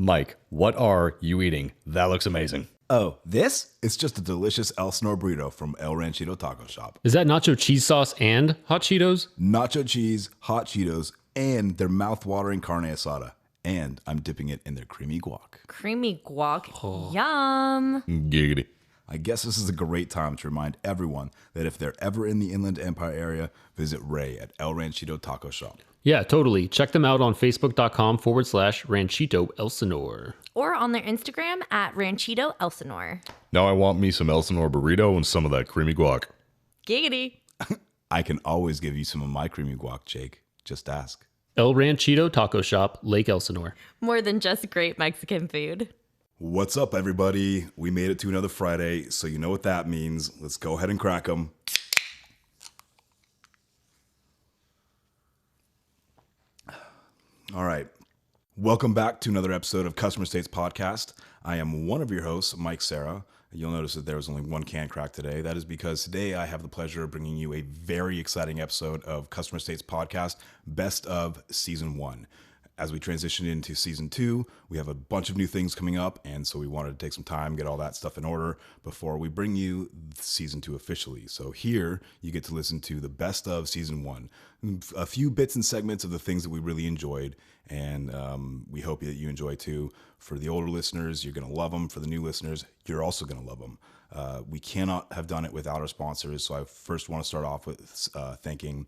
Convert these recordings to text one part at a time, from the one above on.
Mike, what are you eating? That looks amazing. Oh, this? It's just a delicious Elsinore burrito from El Ranchito Taco Shop. Is that nacho cheese sauce and hot Cheetos? Nacho cheese, hot Cheetos, and their mouth-watering carne asada. And I'm dipping it in their creamy guac. Creamy guac. Yum. Giggity. I guess this is a great time to remind everyone that if they're ever in the Inland Empire area, visit Ray at El Ranchito Taco Shop. Yeah, totally. Check them out on facebook.com/Ranchito Elsinore. Or on their Instagram at Ranchito Elsinore. Now I want me some Elsinore burrito and some of that creamy guac. Giggity. I can always give you some of my creamy guac, Jake. Just ask. El Ranchito Taco Shop, Lake Elsinore. More than just great Mexican food. What's up, everybody? We made it to another Friday, so you know what that means. Let's go ahead and crack them. All right. Welcome back to another episode of Customer States Podcast. I am one of your hosts, Mike Serra. You'll notice that there was only one can crack today. That is because today I have the pleasure of bringing you a very exciting episode of Customer States Podcast, Best of Season 1. As we transition into Season 2, we have a bunch of new things coming up, and so we wanted to take some time, get all that stuff in order before we bring you Season 2 officially. So here, you get to listen to the Best of Season 1. A few bits and segments of the things that we really enjoyed, and we hope that you enjoy too. For the older listeners, you're going to love them. For the new listeners, you're also going to love them. We cannot have done it without our sponsors, so I first want to start off with thanking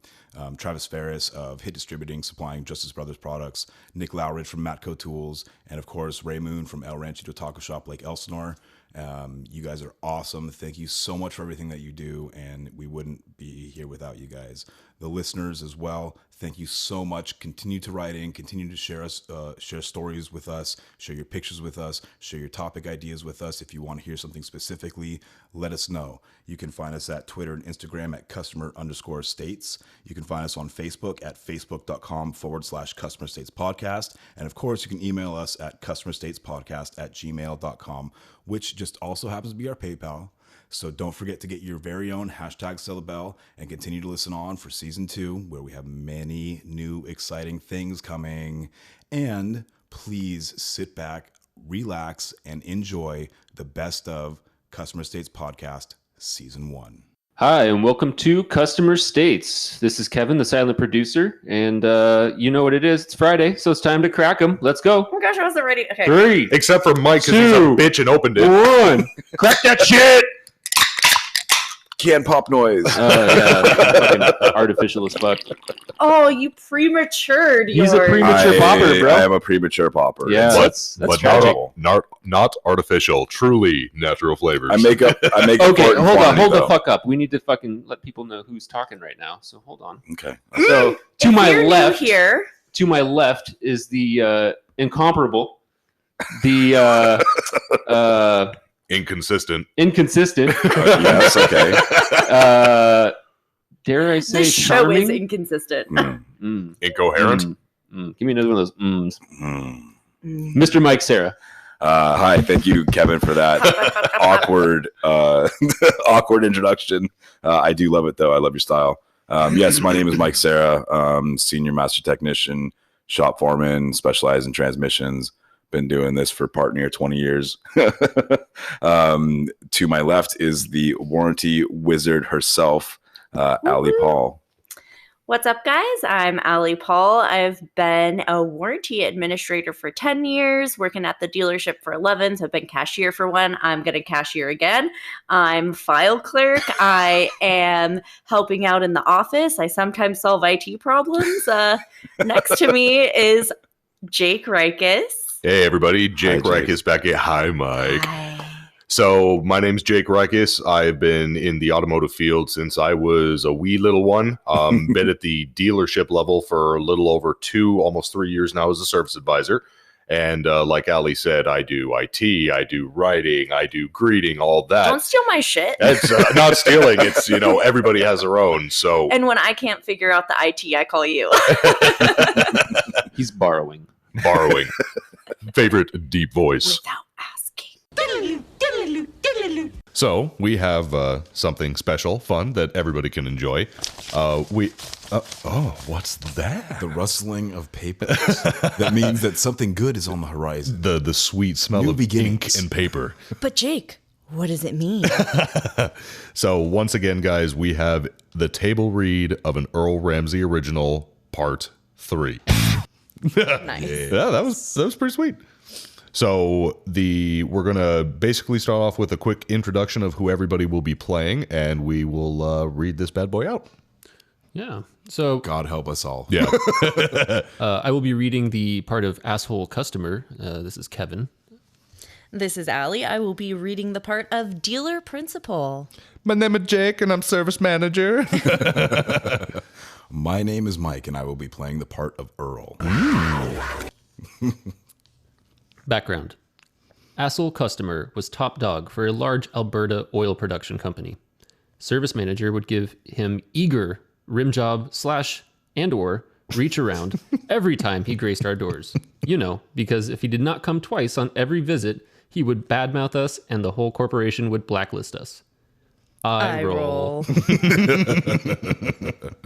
Travis Ferris of Hit Distributing, supplying Justice Brothers products, Nick Lowridge from Matco Tools, and of course Ray Moon from El Ranchito Taco Shop, Lake Elsinore. You guys are awesome. Thank you so much for everything that you do, and we wouldn't be here without you guys. The listeners as well, thank you so much. Continue to write in, continue to share stories with us, share your pictures with us, share your topic ideas with us. If you want to hear something specifically, let us know. You can find us at Twitter and Instagram at customer_states. You can find us on Facebook at facebook.com/Customer States Podcast. And of course, you can email us at customerstatespodcast@gmail.com, which just also happens to be our PayPal. So don't forget to get your very own #Sellabell and continue to listen on for Season 2, where we have many new exciting things coming. And please sit back, relax, and enjoy the Best of Customer States Podcast Season 1. Hi, and welcome to Customer States. This is Kevin, the silent producer, and you know what it is. It's Friday, so it's time to crack them. Let's go. Oh my gosh, I wasn't ready. Okay. 3, Except for Mike, because he's a 2, bitch and opened it. 1. Crack that shit! Can pop noise. Yeah, fucking artificial as fuck. Oh, you prematured He's a yours. premature popper, bro. I am a premature popper. Yeah, It's- that's but tragic. not artificial, truly natural flavors. I make up. Okay, for it in hold quantity, the though. fuck up. We need to fucking let people know who's talking right now. So hold on. Okay. So to If my you're new left, here. to my left is the incomparable, the Inconsistent. inconsistent. Yes. Okay. Dare I say The show charming? is inconsistent. Incoherent. Give me another one of those mms. Mm. Mr. Mike Serra. Hi. Thank you, Kevin, for that awkward, awkward introduction. I do love it, though. I love your style. Yes, my name is Mike Serra, senior master technician, shop foreman, specialized in transmissions. Been doing this for part near 20 years. To my left is the warranty wizard herself, Allie Paul. What's up, guys? I'm Allie Paul. I've been a warranty administrator for 10 years, working at the dealership for 11, so I've been cashier for 1. I'm going to cashier again. I'm file clerk. I am helping out in the office. I sometimes solve IT problems. Next to me is Jake Rikus. Hey, everybody. Jake Hi, Jake. Rikus back here. Hi, Mike. Hi. So my name's Jake Rikus. I've been in the automotive field since I was a wee little one. Been at the dealership level for a little over 2, almost 3 years now as a service advisor. And like Ali said, I do IT, I do writing, I do greeting, all that. Don't steal my shit. It's not stealing. It's, everybody has their own. So And when I can't figure out the IT, I call you. He's borrowing. borrowing. Favorite deep voice. Without asking. So we have something special, fun that everybody can enjoy. What's that? The rustling of paper. That means that something good is on the horizon. The sweet smell New of beginnings. ink and paper. But Jake, what does it mean? So once again, guys, we have the table read of an Earl Ramsey original, Part 3. Nice. Yeah, that was pretty sweet. So we're gonna basically start off with a quick introduction of who everybody will be playing, and we will read this bad boy out. Yeah. So God help us all. Yeah. I will be reading the part of asshole customer. This is Kevin. This is Allie. I will be reading the part of dealer principal. My name is Jake, and I'm service manager. My name is Mike, and I will be playing the part of Earl. Background. Asshole customer was top dog for a large Alberta oil production company. Service manager would give him eager rim job / and or reach around every time he graced our doors. You know, because if he did not come twice on every visit, he would badmouth us and the whole corporation would blacklist us. I roll.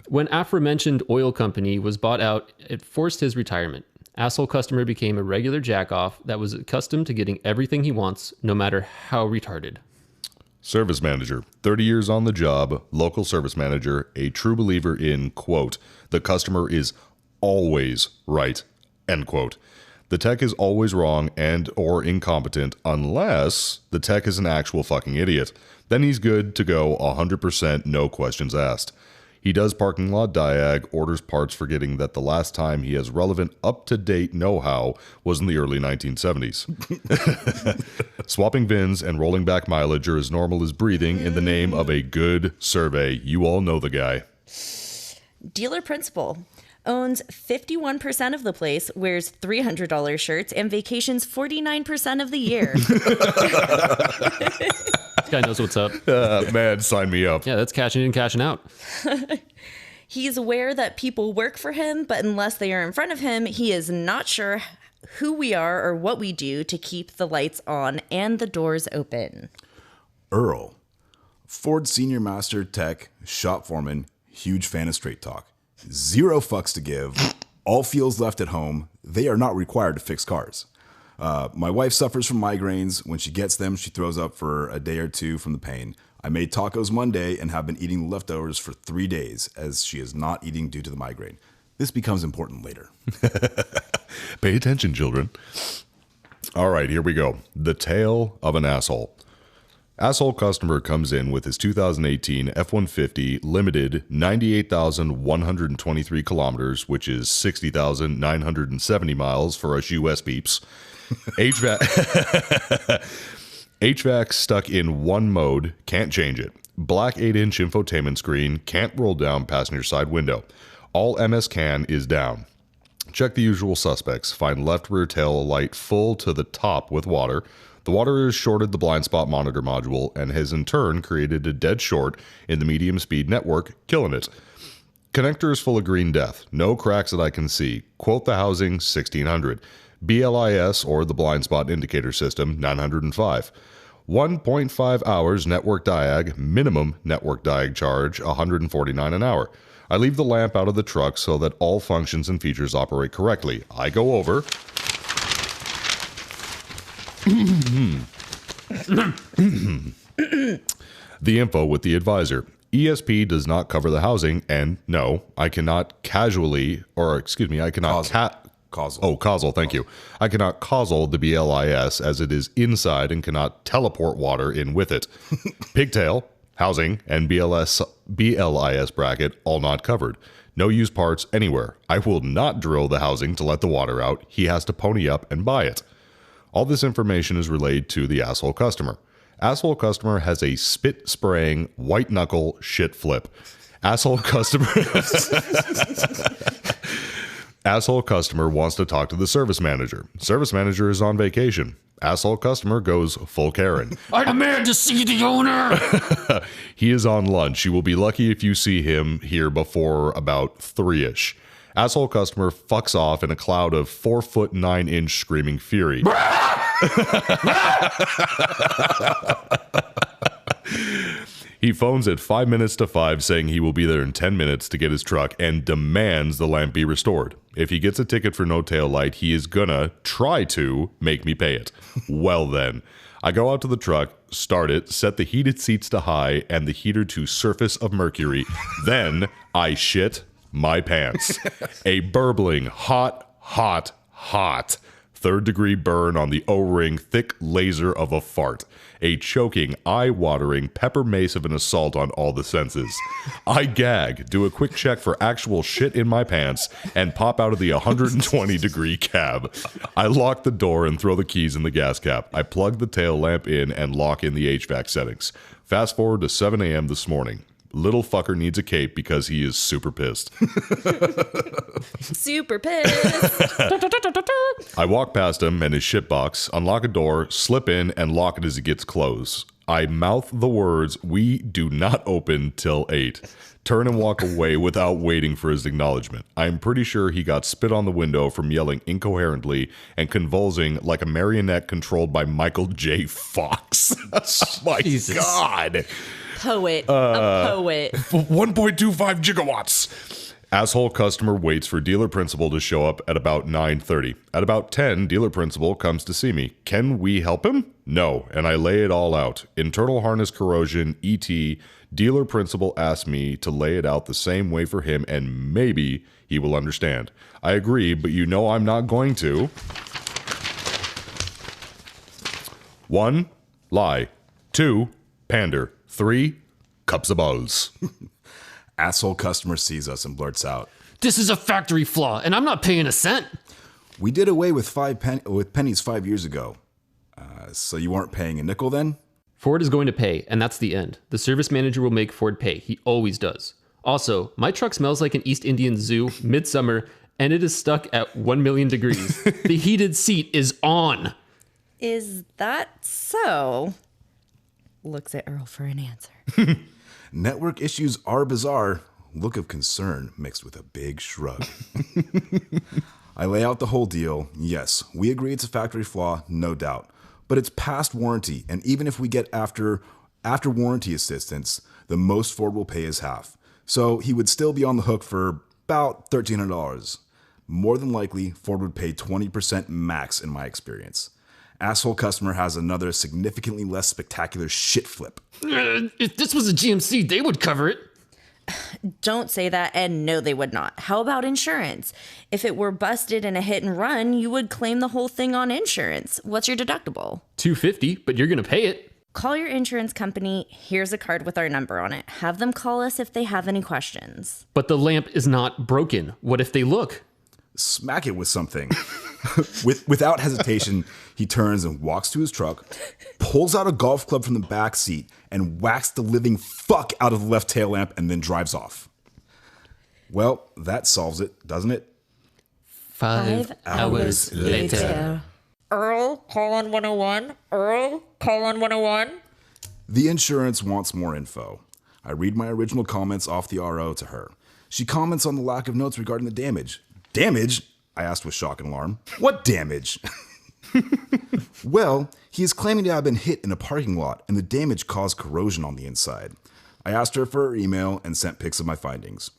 When aforementioned oil company was bought out, it forced his retirement. Asshole customer became a regular jackoff that was accustomed to getting everything he wants, no matter how retarded. Service manager, 30 years on the job, local service manager, a true believer in, quote, the customer is always right, end quote. The tech is always wrong and or incompetent unless the tech is an actual fucking idiot. Then he's good to go 100%, no questions asked. He does parking lot diag, orders parts forgetting that the last time he has relevant, up-to-date know-how was in the early 1970s. Swapping VINs and rolling back mileage are as normal as breathing in the name of a good survey. You all know the guy. Dealer principal. Owns 51% of the place, wears $300 shirts, and vacations 49% of the year. This guy knows what's up. Man, sign me up. Yeah, that's cashing in, cashing out. He's aware that people work for him, but unless they are in front of him, he is not sure who we are or what we do to keep the lights on and the doors open. Earl. Ford Senior Master Tech, shop foreman, huge fan of straight talk. 0 fucks to give, all feels left at home. They are not required to fix cars. My wife suffers from migraines. When she gets them, she throws up for a day or two from the pain. I made tacos Monday and have been eating leftovers for 3 days as she is not eating due to the migraine. This becomes important later. Pay attention, children. All right, here we go. The tale of an asshole. Asshole customer comes in with his 2018 F-150 limited 98,123 kilometers, which is 60,970 miles for us US peeps. HVAC stuck in one mode, can't change it. Black 8-inch infotainment screen, can't roll down passenger side window. All MS CAN is down. Check the usual suspects. Find left rear tail light full to the top with water. The water has shorted the blind spot monitor module and has in turn created a dead short in the medium speed network, killing it. Connector is full of green death. No cracks that I can see. Quote the housing, 1600. BLIS, or the blind spot indicator system, 905. 1.5 hours network diag, minimum network diag charge, 149 an hour. I leave the lamp out of the truck so that all functions and features operate correctly. I go over. The info with the advisor. ESP does not cover the housing, and no, I cannot casually, or excuse me, I cannot Causal. Oh, causal, thank you. I cannot causal the BLIS as it is inside and cannot teleport water in with it. Pigtail, housing, and BLIS bracket all not covered. No used parts anywhere. I will not drill the housing to let the water out. He has to pony up and buy it. All this information is relayed to the asshole customer. Asshole customer has a spit spraying white knuckle shit flip. Asshole customer Asshole customer wants to talk to the service manager. Service manager is on vacation. Asshole customer goes full Karen. I demand to see the owner. He is on lunch. You will be lucky if you see him here before about 3-ish. Asshole customer fucks off in a cloud of 4'9" screaming fury. He phones at 5 minutes to 5 saying he will be there in 10 minutes to get his truck and demands the lamp be restored. If he gets a ticket for no tail light, he is gonna try to make me pay it. Well then, I go out to the truck, start it, set the heated seats to high and the heater to surface of mercury. Then I shit my pants. A burbling, hot, 3rd-degree burn on the O-ring, thick laser of a fart. A choking, eye-watering pepper mace of an assault on all the senses. I gag, do a quick check for actual shit in my pants, and pop out of the 120-degree cab. I lock the door and throw the keys in the gas cap. I plug the tail lamp in and lock in the HVAC settings. Fast forward to 7 a.m. this morning. Little fucker needs a cape because he is super pissed. Super pissed. I walk past him and his shitbox, unlock a door, slip in, and lock it as he gets close. I mouth the words, "We do not open till 8." Turn and walk away without waiting for his acknowledgement. I'm pretty sure he got spit on the window from yelling incoherently and convulsing like a marionette controlled by Michael J. Fox. My Jesus. God. Poet. A poet. 1.25 gigawatts. Asshole customer waits for dealer principal to show up at about 9:30. At about 10, dealer principal comes to see me. Can we help him? No, and I lay it all out. Internal harness corrosion, ET. Dealer principal asked me to lay it out the same way for him and maybe he will understand. I agree, but you know I'm not going to. 1, lie. 2, pander. 3, cups of balls. Asshole customer sees us and blurts out, This is a factory flaw, and I'm not paying a cent. "We did away with pennies 5 years ago. So you weren't paying a nickel then?" Ford is going to pay, and that's the end. The service manager will make Ford pay. He always does. Also, my truck smells like an East Indian zoo midsummer, and it is stuck at 1 million degrees. The heated seat is on. Is that so? Looks at Earl for an answer. Network issues are bizarre. Look of concern mixed with a big shrug. I lay out the whole deal. Yes, we agree it's a factory flaw, no doubt. But it's past warranty, and even if we get after warranty assistance, the most Ford will pay is half. So he would still be on the hook for about $1,300. More than likely, Ford would pay 20% max in my experience. Asshole customer has another significantly less spectacular shit flip. If this was a GMC, they would cover it. Don't say that, and no, they would not. How about insurance? If it were busted in a hit and run, you would claim the whole thing on insurance. What's your deductible? $250, but you're going to pay it. Call your insurance company. Here's a card with our number on it. Have them call us if they have any questions. But the lamp is not broken. What if they look? Smack it with something. Without hesitation, he turns and walks to his truck, pulls out a golf club from the back seat, and whacks the living fuck out of the left tail lamp and then drives off. Well, that solves it, doesn't it? 5 hours later. Earl, colon 101. Earl, colon 101. The insurance wants more info. I read my original comments off the RO to her. She comments on the lack of notes regarding the damage. Damage? I asked with shock and alarm. What damage? Well, he is claiming to have been hit in a parking lot and the damage caused corrosion on the inside. I asked her for her email and sent pics of my findings.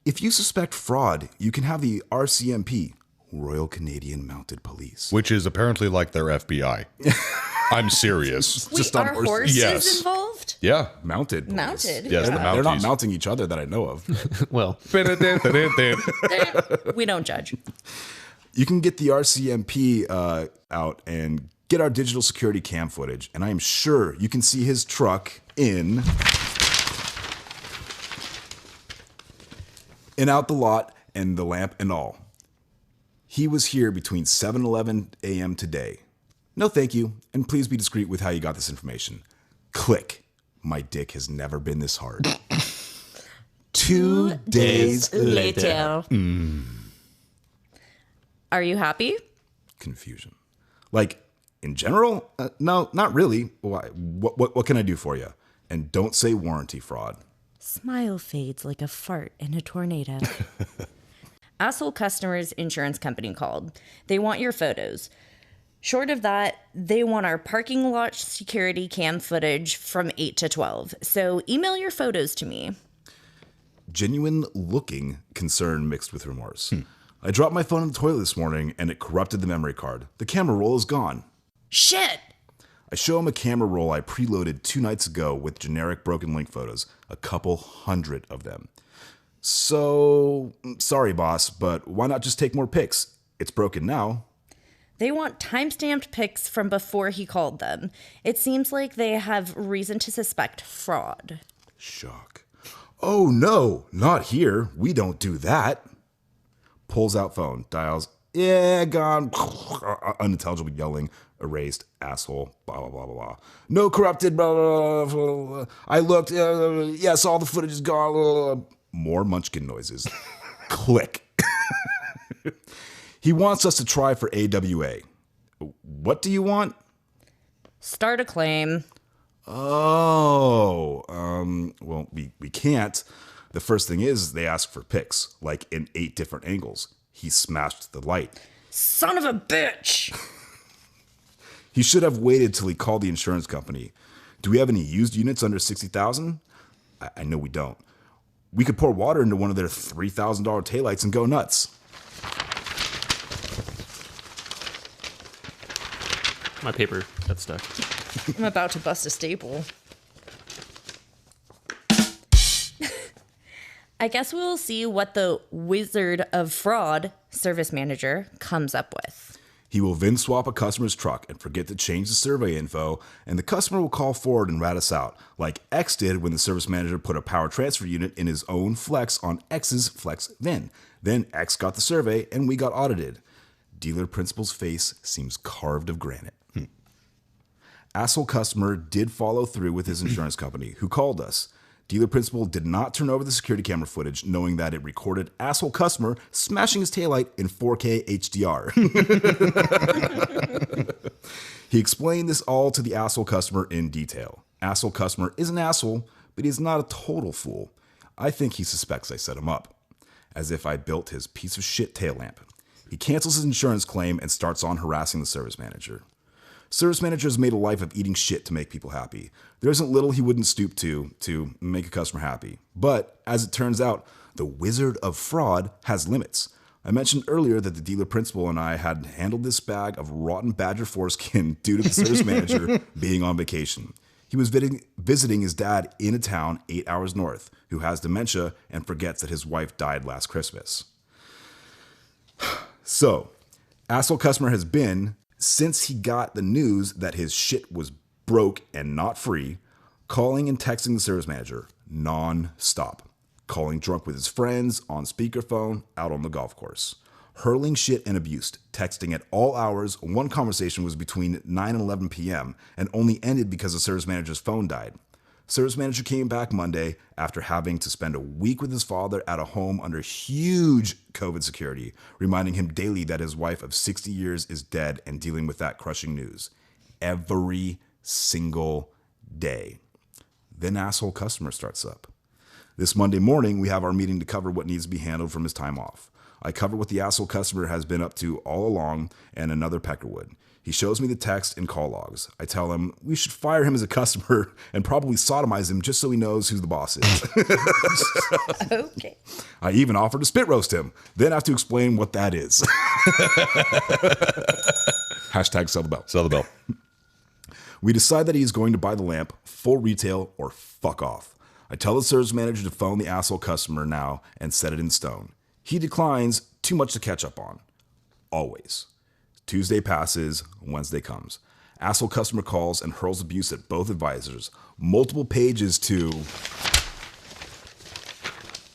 If you suspect fraud, you can have the RCMP, Royal Canadian Mounted Police. Which is apparently like their FBI. I'm serious. Wait, Just on are horses. horses Yes. involved? Yeah. Mounted police. Mounted. Yes, the They're not Mounties. mounting each other that I know of. Well, We don't judge. You can get the RCMP out and get our digital security cam footage, and I am sure you can see his truck in out the lot and the lamp and all. He was here between 7 and 11 a.m. today. No thank you, and please be discreet with how you got this information. Click. My dick has never been this hard. 2 days later. Are you happy? Confusion. Like, in general? No, not really. Why? What can I do for you? And don't say warranty fraud. Smile fades like a fart in a tornado. Asshole customer's insurance company called. They want your photos. Short of that, they want our parking lot security cam footage from 8 to 12. So email your photos to me. Genuine looking concern mixed with remorse. I dropped my phone in the toilet this morning and it corrupted the memory card. The camera roll is gone. Shit! I show him a camera roll I preloaded 2 nights ago with generic broken link photos, a couple hundred of them. So, sorry boss, but why not just take more pics? It's broken now. They want time-stamped pics from before he called them. It seems like they have reason to suspect fraud. Shock. Oh no, not here. We don't do that. Pulls out phone, dials, yeah, gone, unintelligible yelling, erased, asshole, blah, blah, blah, blah, blah. No corrupted, blah, blah, blah, blah. I looked, yes, all the footage is gone. Blah, blah. More munchkin noises. Click. He wants us to try for AWA. What do you want? Start a claim. Oh, well, we can't. The first thing is they ask for pics, like in 8 different angles. He smashed the light. Son of a bitch! He should have waited till he called the insurance company. Do we have any used units under $60,000? I know we don't. We could pour water into one of their $3,000 taillights and go nuts. My paper got stuck. I'm about to bust a staple. I guess we will see what the Wizard of Fraud service manager comes up with. He will VIN swap a customer's truck and forget to change the survey info, and the customer will call forward and rat us out, like X did when the service manager put a power transfer unit in his own Flex on X's Flex VIN. Then X got the survey, and we got audited. Dealer principal's face seems carved of granite. Asshole customer did follow through with his insurance company, who called us. Dealer principal did not turn over the security camera footage, knowing that it recorded asshole customer smashing his taillight in 4K HDR. He explained this all to the asshole customer in detail. Asshole customer is an asshole, but he's not a total fool. I think he suspects I set him up, as if I built his piece of shit tail lamp. He cancels his insurance claim and starts on harassing the service manager. Service manager has made a life of eating shit to make people happy. There isn't little he wouldn't stoop to make a customer happy. But, as it turns out, the Wizard of Fraud has limits. I mentioned earlier that the dealer principal and I had handled this bag of rotten badger foreskin due to the service manager being on vacation. He was visiting his dad in a town 8 hours north, who has dementia and forgets that his wife died last Christmas. So, asshole customer has been, since he got the news that his shit was broke and not free, calling and texting the service manager non-stop. Calling drunk with his friends, on speakerphone, out on the golf course. Hurling shit and abuse, texting at all hours. One conversation was between 9 and 11 p.m. and only ended because the service manager's phone died. Service manager came back Monday after having to spend a week with his father at a home under huge COVID security, reminding him daily that his wife of 60 years is dead and dealing with that crushing news. Every single day. Then asshole customer starts up. This Monday morning, we have our meeting to cover what needs to be handled from his time off. I cover what the asshole customer has been up to all along and another Peckerwood. He shows me the text and call logs. I tell him we should fire him as a customer and probably sodomize him just so he knows who the boss is. Okay. I even offer to spit roast him, then have to explain what that is. Hashtag sell the bell. Sell the bell. We decide that he is going to buy the lamp, full retail, or fuck off. I tell the service manager to phone the asshole customer now and set it in stone. He declines, too much to catch up on. Always. Tuesday passes, Wednesday comes. Asshole customer calls and hurls abuse at both advisors. Multiple pages to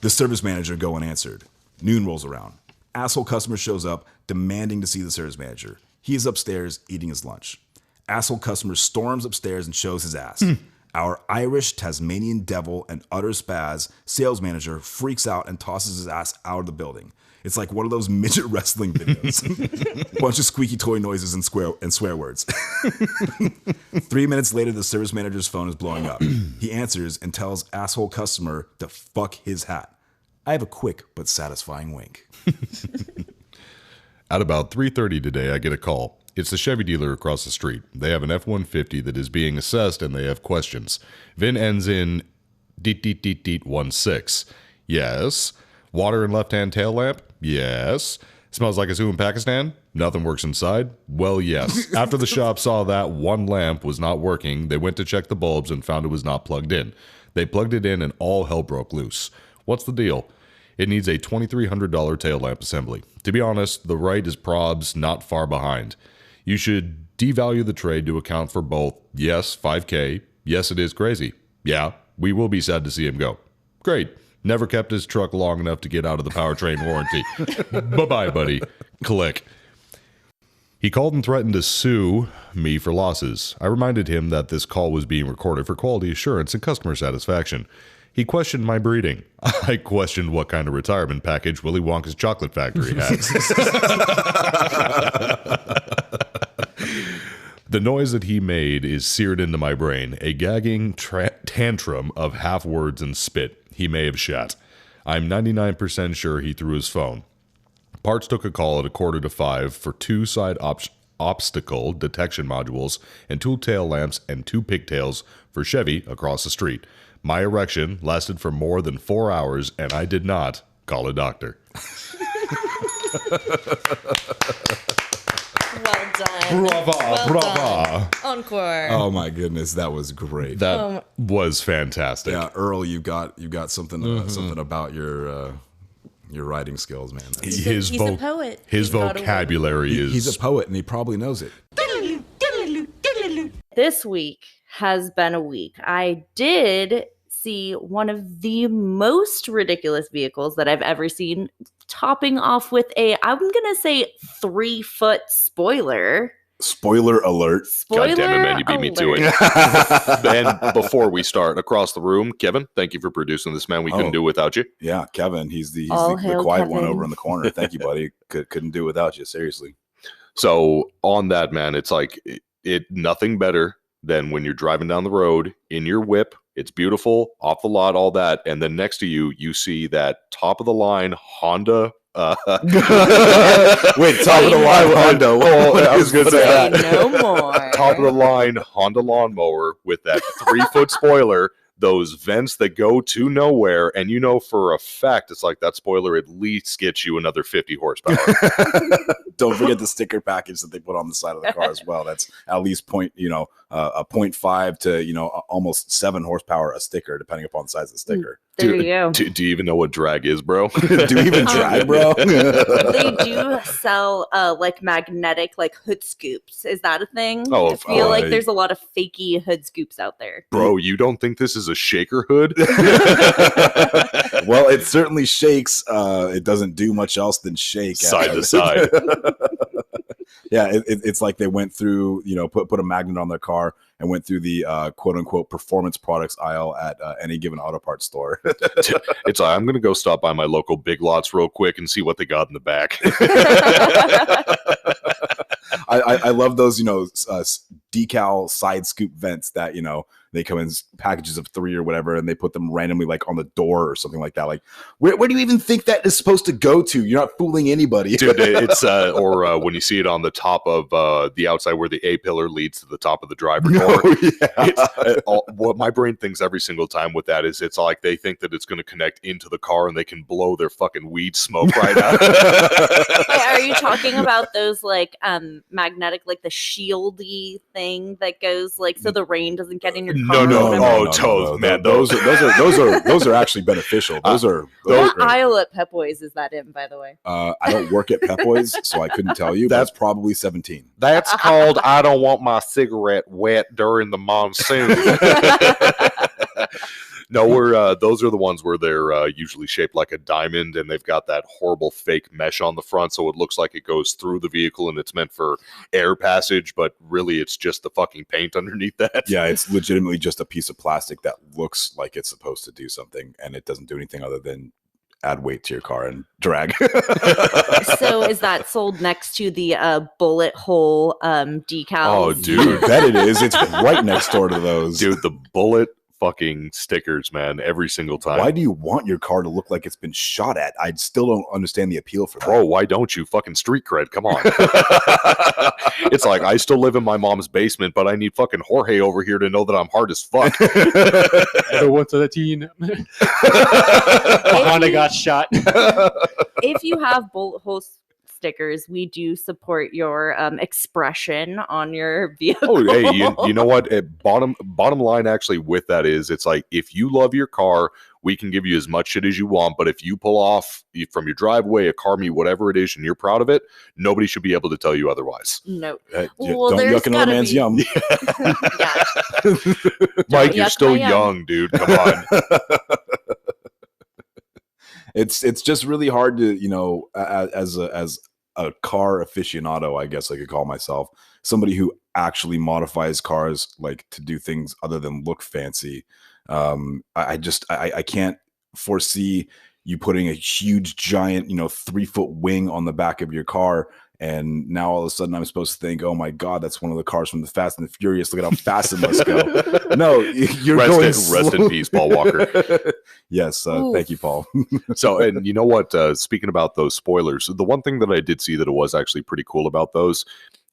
the service manager go unanswered. Noon rolls around. Asshole customer shows up, demanding to see the service manager. He is upstairs eating his lunch. Asshole customer storms upstairs and shows his ass. Our Irish Tasmanian devil and utter spaz sales manager freaks out and tosses his ass out of the building. It's like one of those midget wrestling videos. Bunch of squeaky toy noises and swear words. 3 minutes later, the service manager's phone is blowing up. He answers and tells asshole customer to fuck his hat. I have a quick but satisfying wink. At about 3:30 today, I get a call. It's the Chevy dealer across the street. They have an F-150 that is being assessed and they have questions. VIN ends in DEET 16. Yes. Water in left-hand tail lamp? Yes. Smells like a zoo in Pakistan? Nothing works inside? Well, yes. After the shop saw that one lamp was not working, they went to check the bulbs and found it was not plugged in. They plugged it in and all hell broke loose. What's the deal? It needs a $2,300 tail lamp assembly. To be honest, the right is probs not far behind. You should devalue the trade to account for both. Yes, $5K. Yes, it is crazy. Yeah, we will be sad to see him go. Great. Never kept his truck long enough to get out of the powertrain warranty. Bye-bye, buddy. Click. He called and threatened to sue me for losses. I reminded him that this call was being recorded for quality assurance and customer satisfaction. He questioned my breeding. I questioned what kind of retirement package Willy Wonka's chocolate factory had. The noise that he made is seared into my brain, a gagging tantrum of half words and spit. He may have shat. I'm 99% sure he threw his phone. Parts took a call at 4:45 for 2 side obstacle detection modules and 2 tail lamps and 2 pigtails for Chevy across the street. My erection lasted for more than 4 hours, and I did not call a doctor. Well done. Brava, Well brava. done. Encore. Oh my goodness, that was great. That was fantastic. Yeah, Earl, you got something something about your writing skills, man. He's a poet. His He's not a vocabulary is... He's a poet, and he probably knows it. This week has been a week. I did see one of the most ridiculous vehicles that I've ever seen, topping off with I'm going to say 3-foot spoiler. Spoiler alert. Spoiler God damn it, man, you beat me to alert. it. And before we start, across the room, Kevin, thank you for producing this, man. We couldn't do it without you. Yeah, Kevin. He's the All hail quiet one Kevin. over in the corner. Thank you, buddy. Couldn't do it without you. Seriously. So on that, man, it's like nothing better than when you're driving down the road in your whip. It's beautiful, off the lot, all that. And then next to you, you see that top of the line Honda. Wait, top of the line Honda. I was going to say Say that. no more. Top of the line Honda lawnmower with that 3-foot spoiler, those vents that go to nowhere, and you know for a fact it's like that spoiler at least gets you another 50 horsepower. Don't forget the sticker package that they put on the side of the car as well. That's at least a 0.5 to almost 7 horsepower a sticker, depending upon the size of the sticker. There you go. Do you even know what drag is, bro? Do you even drag, bro? They do sell like magnetic like hood scoops. Is that a thing? Oh, I feel like I- there's a lot of fakey hood scoops out there. Bro, you don't think this is a shaker hood? Well, it certainly shakes. It doesn't do much else than shake. Side to side. Yeah, it's like they went through, put a magnet on their car and went through the quote unquote performance products aisle at any given auto parts store. It's like, I'm going to go stop by my local Big Lots real quick and see what they got in the back. I love those, decal side scoop vents that, they come in packages of 3 or whatever, and they put them randomly like on the door or something like that. Like, where do you even think that is supposed to go to? You're not fooling anybody. Dude, it's or when you see it on the top of the outside where the A pillar leads to the top of the driver door. What my brain thinks every single time with that is it's like they think that it's going to connect into the car and they can blow their fucking weed smoke right out. Wait, are you talking about those like magnetic, like the shieldy thing that goes like so the rain doesn't get in your car? Man, those are actually beneficial. Those are What great. aisle at Pep Boys is that in, by the way? I don't work at Pep Boys, so I couldn't tell you. That's probably 17. That's called I don't want my cigarette wet during the monsoon. No, those are the ones where they're usually shaped like a diamond, and they've got that horrible fake mesh on the front, so it looks like it goes through the vehicle and it's meant for air passage, but really it's just the fucking paint underneath that. Yeah, it's legitimately just a piece of plastic that looks like it's supposed to do something, and it doesn't do anything other than add weight to your car and drag. So is that sold next to the bullet hole decals? Oh, dude. Bet it is. It's right next door to those. Dude, the bullet fucking stickers, man, every single time. Why do you want your car to look like it's been shot at? I still don't understand the appeal for that. Bro, why don't you? Fucking street cred. Come on. It's like, I still live in my mom's basement, but I need fucking Jorge over here to know that I'm hard as fuck. Ever once on a teen. Honda got shot. If you have bullet hole stickers, we do support your expression on your vehicle. Oh, hey, you know what? Bottom line, actually, with that is, it's like, if you love your car, we can give you as much shit as you want. But if you pull off from your driveway, a car meet, whatever it is, and you're proud of it, nobody should be able to tell you otherwise. No. Don't yuck another man's yum. Yeah. Mike, you're yuck still my yum. young, dude. Come on. It's just really hard to, you know, as a car aficionado, I guess I could call myself, somebody who actually modifies cars like to do things other than look fancy. I can't foresee you putting a huge giant, 3-foot wing on the back of your car. And now all of a sudden I'm supposed to think, oh my God, that's one of the cars from the Fast and the Furious. Look at how fast it must go. No, you're rest in peace, Paul Walker. Yes. Thank you, Paul. So, and you know what, speaking about those spoilers, the one thing that I did see that it was actually pretty cool about those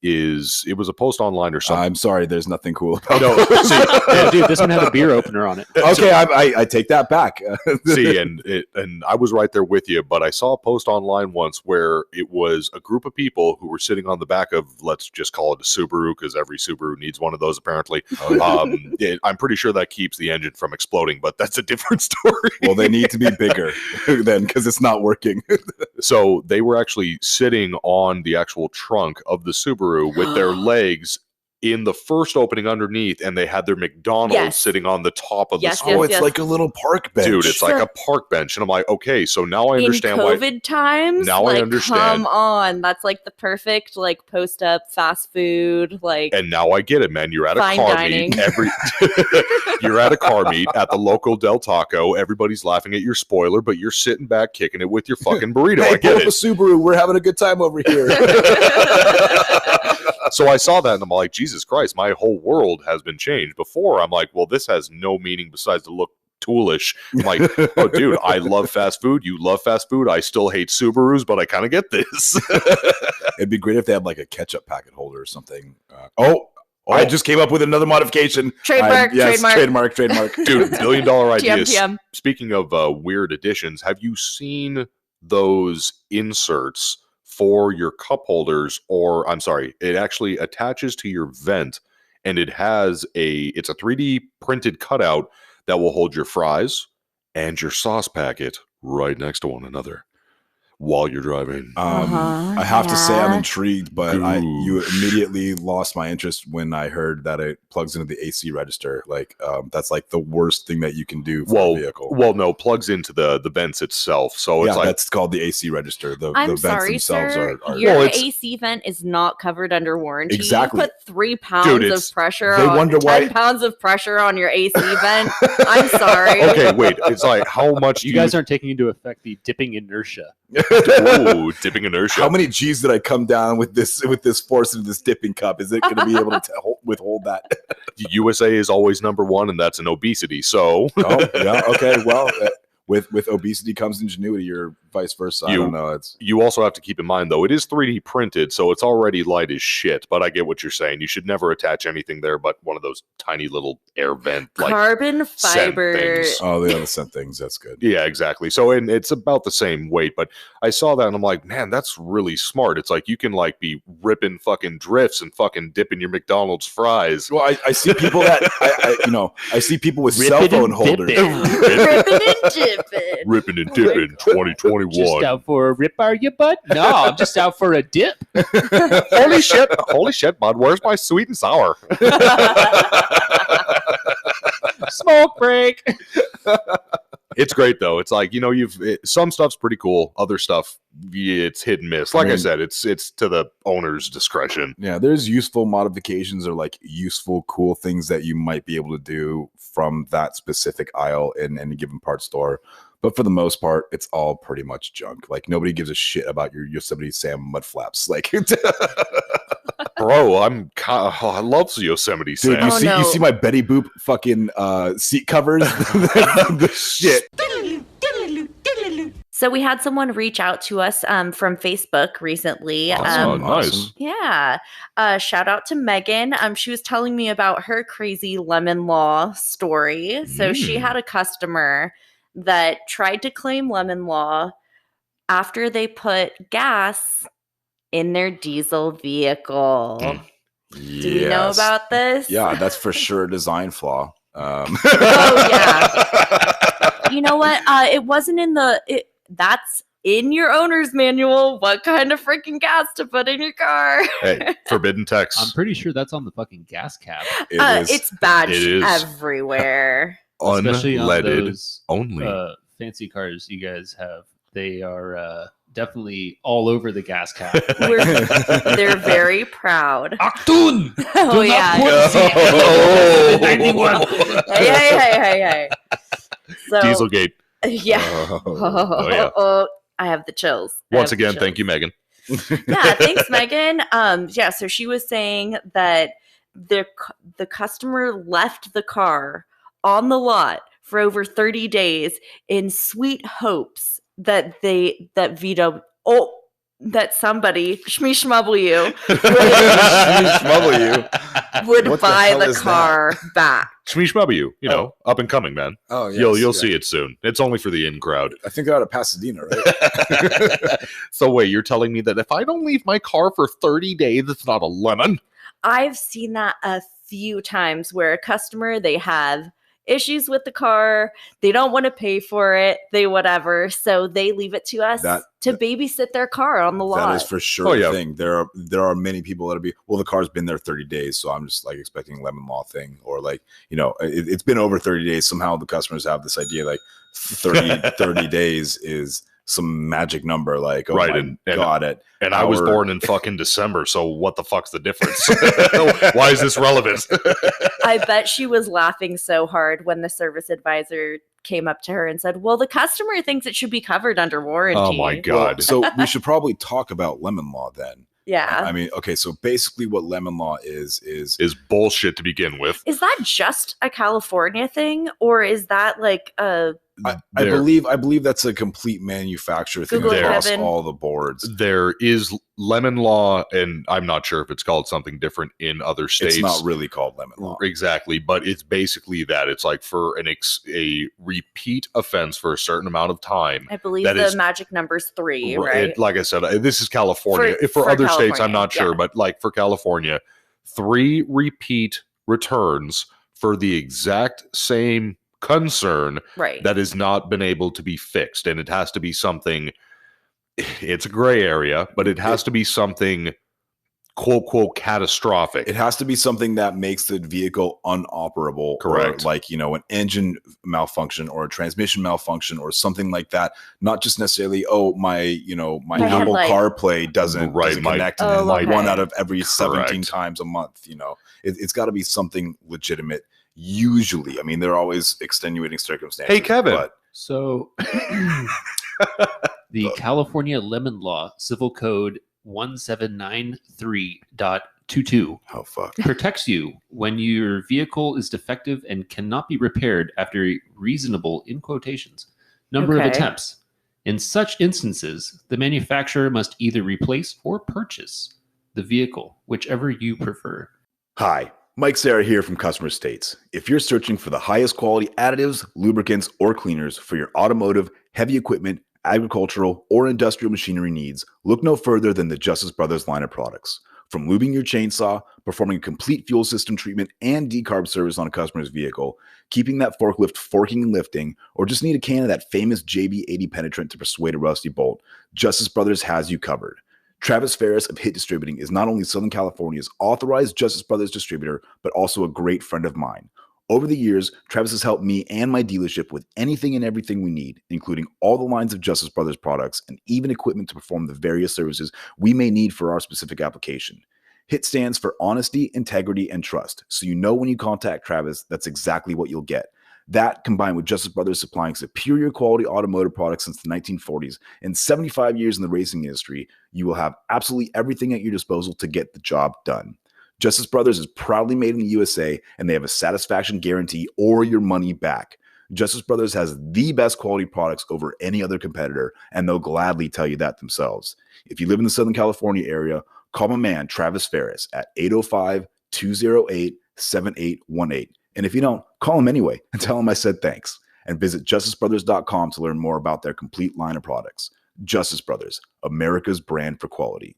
is it was a post online or something. I'm sorry, there's nothing cool about No, see, Yeah, dude, this one had a beer opener on it. Okay, I take that back. see, and I was right there with you, but I saw a post online once where it was a group of people who were sitting on the back of, let's just call it a Subaru, because every Subaru needs one of those apparently. I'm pretty sure that keeps the engine from exploding, but that's a different story. Well, they need to be bigger then, because it's not working. So they were actually sitting on the actual trunk of the Subaru with their legs in the first opening underneath, and they had their McDonald's Yes. sitting on the top of Yes, the Oh, Subaru. it's yes. like a little park bench. Dude, it's like a park bench. And I'm like, okay, so now I understand in why. COVID times. Now I like, understand. Come on, that's like the perfect like post up fast food. Like, And now I get it, man. You're at a Fine car dining. meet. You're at a car meet at the local Del Taco. Everybody's laughing at your spoiler, but you're sitting back kicking it with your fucking burrito. Hey, I pull get up a it. Subaru. We're having a good time over here. So I saw that and I'm like, Jesus Christ, my whole world has been changed. Before, I'm like, well, this has no meaning besides to look toolish. I'm like, oh, dude, I love fast food. You love fast food. I still hate Subarus, but I kind of get this. It'd be great if they had like a ketchup packet holder or something. I just came up with another modification. Trademark, Trademark. Dude, $1 billion ideas. TM. Speaking of weird additions, have you seen those inserts for your cup holders? Or I'm sorry, it actually attaches to your vent, and it's a 3D printed cutout that will hold your fries and your sauce packet right next to one another while you're driving. I have to say I'm Yeah. intrigued, but you immediately lost my interest when I heard that it plugs into the AC register. Like that's like the worst thing that you can do for a vehicle. Well, no, plugs into the vents itself. So yeah, it's like, that's called the AC register. The I'm vents sorry, themselves sir. are Your Well, it's- AC vent is not covered under warranty. Exactly. You put 3 pounds Dude, of it's- pressure they on wonder 10 why- pounds of pressure on your AC vent. I'm sorry. okay, wait, it's like, how much do You guys aren't taking into effect the dipping inertia. Ooh, dipping inertia. How many G's did I come down with this force into this dipping cup? Is it going to be able to withhold that? USA is always number one, and that's an obesity. So Oh, yeah. Okay. Well, with obesity comes ingenuity, or vice versa. I You- don't know. It's you also have to keep in mind, though, it is 3D printed, so it's already light as shit. But I get what you're saying. You should never attach anything there but one of those tiny little air vent, like Carbon scent fiber. things. the other scent things. That's good. Yeah, exactly. So, and it's about the same weight, but I saw that and I'm like, man, that's really smart. It's like you can like be ripping fucking drifts and fucking dipping your McDonald's fries. Well, I see people that I see people with Rip cell it and phone dip holders. it. Ripping and dipping. Ripping and dipping 2021. Just out for a rip, are you, bud? No, I'm just out for a dip. Holy shit, bud, where's my sweet and sour? Smoke break. It's great though. It's like, some stuff's pretty cool. Other stuff, it's hit and miss. Like I mean- said, it's to the owner's discretion. Yeah, there's useful modifications or like useful, cool things that you might be able to do from that specific aisle in any given parts store. But for the most part, it's all pretty much junk. Like nobody gives a shit about your Yosemite Sam mud flaps. Like, Bro, I love Yosemite Sam. dude, you no. see my Betty Boop fucking seat covers? The shit. So we had someone reach out to us from Facebook recently. Awesome. Nice. Yeah. Shout out to Megan. She was telling me about her crazy lemon law story. So she had a customer that tried to claim lemon law after they put gas in their diesel vehicle. Do you know about this? Yeah, that's for sure a design flaw. Oh, yeah. You know what? It wasn't in that's in your owner's manual. What kind of freaking gas to put in your car? Hey, forbidden text. I'm pretty sure that's on the fucking gas cap. It's badged It is. everywhere. Especially on Unleaded those only. fancy cars you guys have. They are definitely all over the gas cap. They're very proud. Achtung! Oh, yeah. Hey. So, Dieselgate. yeah. Oh, yeah. I have the chills. Once again, thank you, Megan. Yeah, thanks, Megan. Yeah, so she was saying that the customer left the car on the lot for over 30 days in sweet hopes that somebody would What the buy hell the is car back. Shmish W, up and coming, man. Oh, yes, You'll see it soon. It's only for the in crowd. I think they're out of Pasadena, right? So wait, you're telling me that if I don't leave my car for 30 days, it's not a lemon? I've seen that a few times where a customer, they have issues with the car, they don't want to pay for it, they whatever, so they leave it to us to babysit their car on the lot. That is for sure a thing. There are many people that'll be, well, the car's been there 30 days, so I'm just like expecting a lemon law thing, or like, it's been over 30 days. Somehow the customers have this idea like 30 days is some magic number, like, oh right, my God. And I was born in fucking December, so what the fuck's the difference? Why is this relevant? I bet she was laughing so hard when the service advisor came up to her and said, well, the customer thinks it should be covered under warranty. Oh my God. So we should probably talk about lemon law then. Yeah. I mean, okay, so basically what lemon law is bullshit to begin with. Is that just a California thing, or is that like a I believe that's a complete manufacturer thing across all the boards. There is lemon law, and I'm not sure if it's called something different in other states. It's not really called lemon law. Exactly, but it's basically that. It's like for a repeat offense for a certain amount of time. I believe the magic number's 3, right? Like I said, this is California. For other states, I'm not sure, but like for California, 3 repeat returns for the exact same concern that has not been able to be fixed, and it has to be something, it's a gray area, but it has to be something quote catastrophic. It has to be something that makes the vehicle unoperable. Correct. Or like, an engine malfunction or a transmission malfunction or something like that. Not just necessarily, my Apple CarPlay doesn't connect one out of every 17 times a month. It's got to be something legitimate. Usually, I mean, there are always extenuating circumstances. Hey, Kevin. So the California Lemon Law Civil Code 1793.22 protects you when your vehicle is defective and cannot be repaired after a reasonable, in quotations, number of attempts. In such instances, the manufacturer must either replace or purchase the vehicle, whichever you prefer. Hi, Mike Serra here from Customer States. If you're searching for the highest quality additives, lubricants, or cleaners for your automotive, heavy equipment, agricultural, or industrial machinery needs, look no further than the Justice Brothers line of products. From lubing your chainsaw, performing a complete fuel system treatment and decarb service on a customer's vehicle, keeping that forklift forking and lifting, or just need a can of that famous JB80 penetrant to persuade a rusty bolt, Justice Brothers has you covered. Travis Ferris of Hit Distributing is not only Southern California's authorized Justice Brothers distributor, but also a great friend of mine. Over the years, Travis has helped me and my dealership with anything and everything we need, including all the lines of Justice Brothers products and even equipment to perform the various services we may need for our specific application. HIT stands for honesty, integrity, and trust, so you know when you contact Travis, that's exactly what you'll get. That, combined with Justice Brothers supplying superior quality automotive products since the 1940s and 75 years in the racing industry, you will have absolutely everything at your disposal to get the job done. Justice Brothers is proudly made in the USA, and they have a satisfaction guarantee or your money back. Justice Brothers has the best quality products over any other competitor, and they'll gladly tell you that themselves. If you live in the Southern California area, call my man Travis Ferris at 805-208-7818. And if you don't, call him anyway and tell him I said thanks. And visit justicebrothers.com to learn more about their complete line of products. Justice Brothers, America's brand for quality.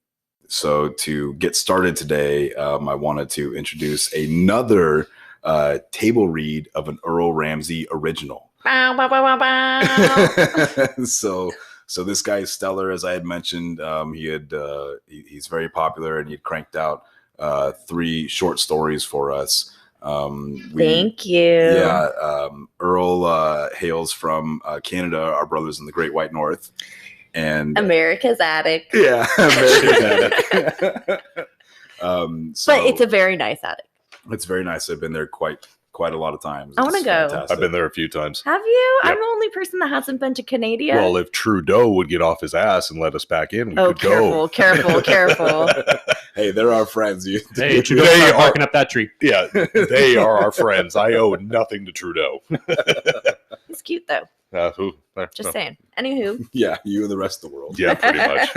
So to get started today, I wanted to introduce another table read of an Earl Ramsey original. Bow, bow, bow, bow, bow. So this guy is stellar, as I had mentioned. He's very popular, and he had cranked out 3 short stories for us. Thank you. Yeah, Earl hails from Canada, our brothers in the Great White North, and America's attic. yeah, America's attic. But it's a very nice attic. It's very nice. I've been there quite a lot of times. I wanna It's go. fantastic. I've been there a few times. Have you? Yep. I'm the only person that hasn't been to Canada. Well, if Trudeau would get off his ass and let us back in, we could go. Careful. Hey, they're our friends. Hey, Trudeau, They start are- barking up that tree. Yeah, they are our friends. I owe nothing to Trudeau. He's cute though. Just saying. Anywho, Yeah, you and the rest of the world. Yeah, pretty much.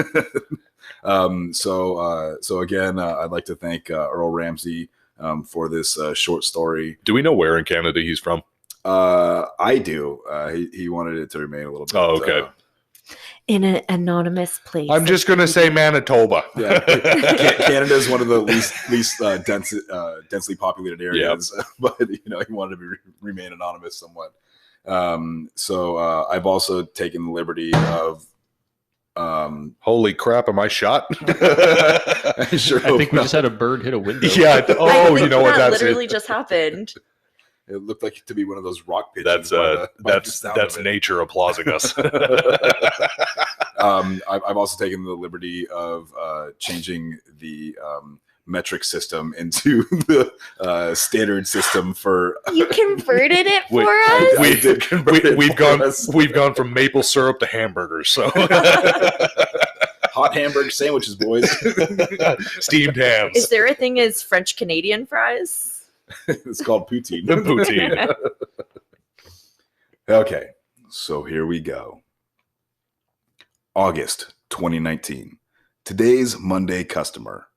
So again, I'd like to thank Earl Ramsey for this short story. Do we know where in Canada he's from? I do. He wanted it to remain a little bit. Oh, okay. in an anonymous place. I'm just going to say Manitoba. Yeah, Canada is one of the least densely populated areas, but he wanted to remain anonymous somewhat. So I've also taken the liberty of. Holy crap! Am I shot? I sure I hope think we not. just had a bird hit a window. Yeah. I Oh, think you know what? that That's literally it. just happened. It looked like to be one of those rock pitches. That's nature applauding us. I've also taken the liberty of changing the metric system into the standard system for. You converted it for Wait, us? I did convert it We've for gone us. we've gone from maple syrup to hamburgers. So Hot hamburger sandwiches, boys. steamed hams. Is there a thing as French Canadian fries? It's called poutine. The poutine. Okay, so here we go. August 2019. Today's Monday customer.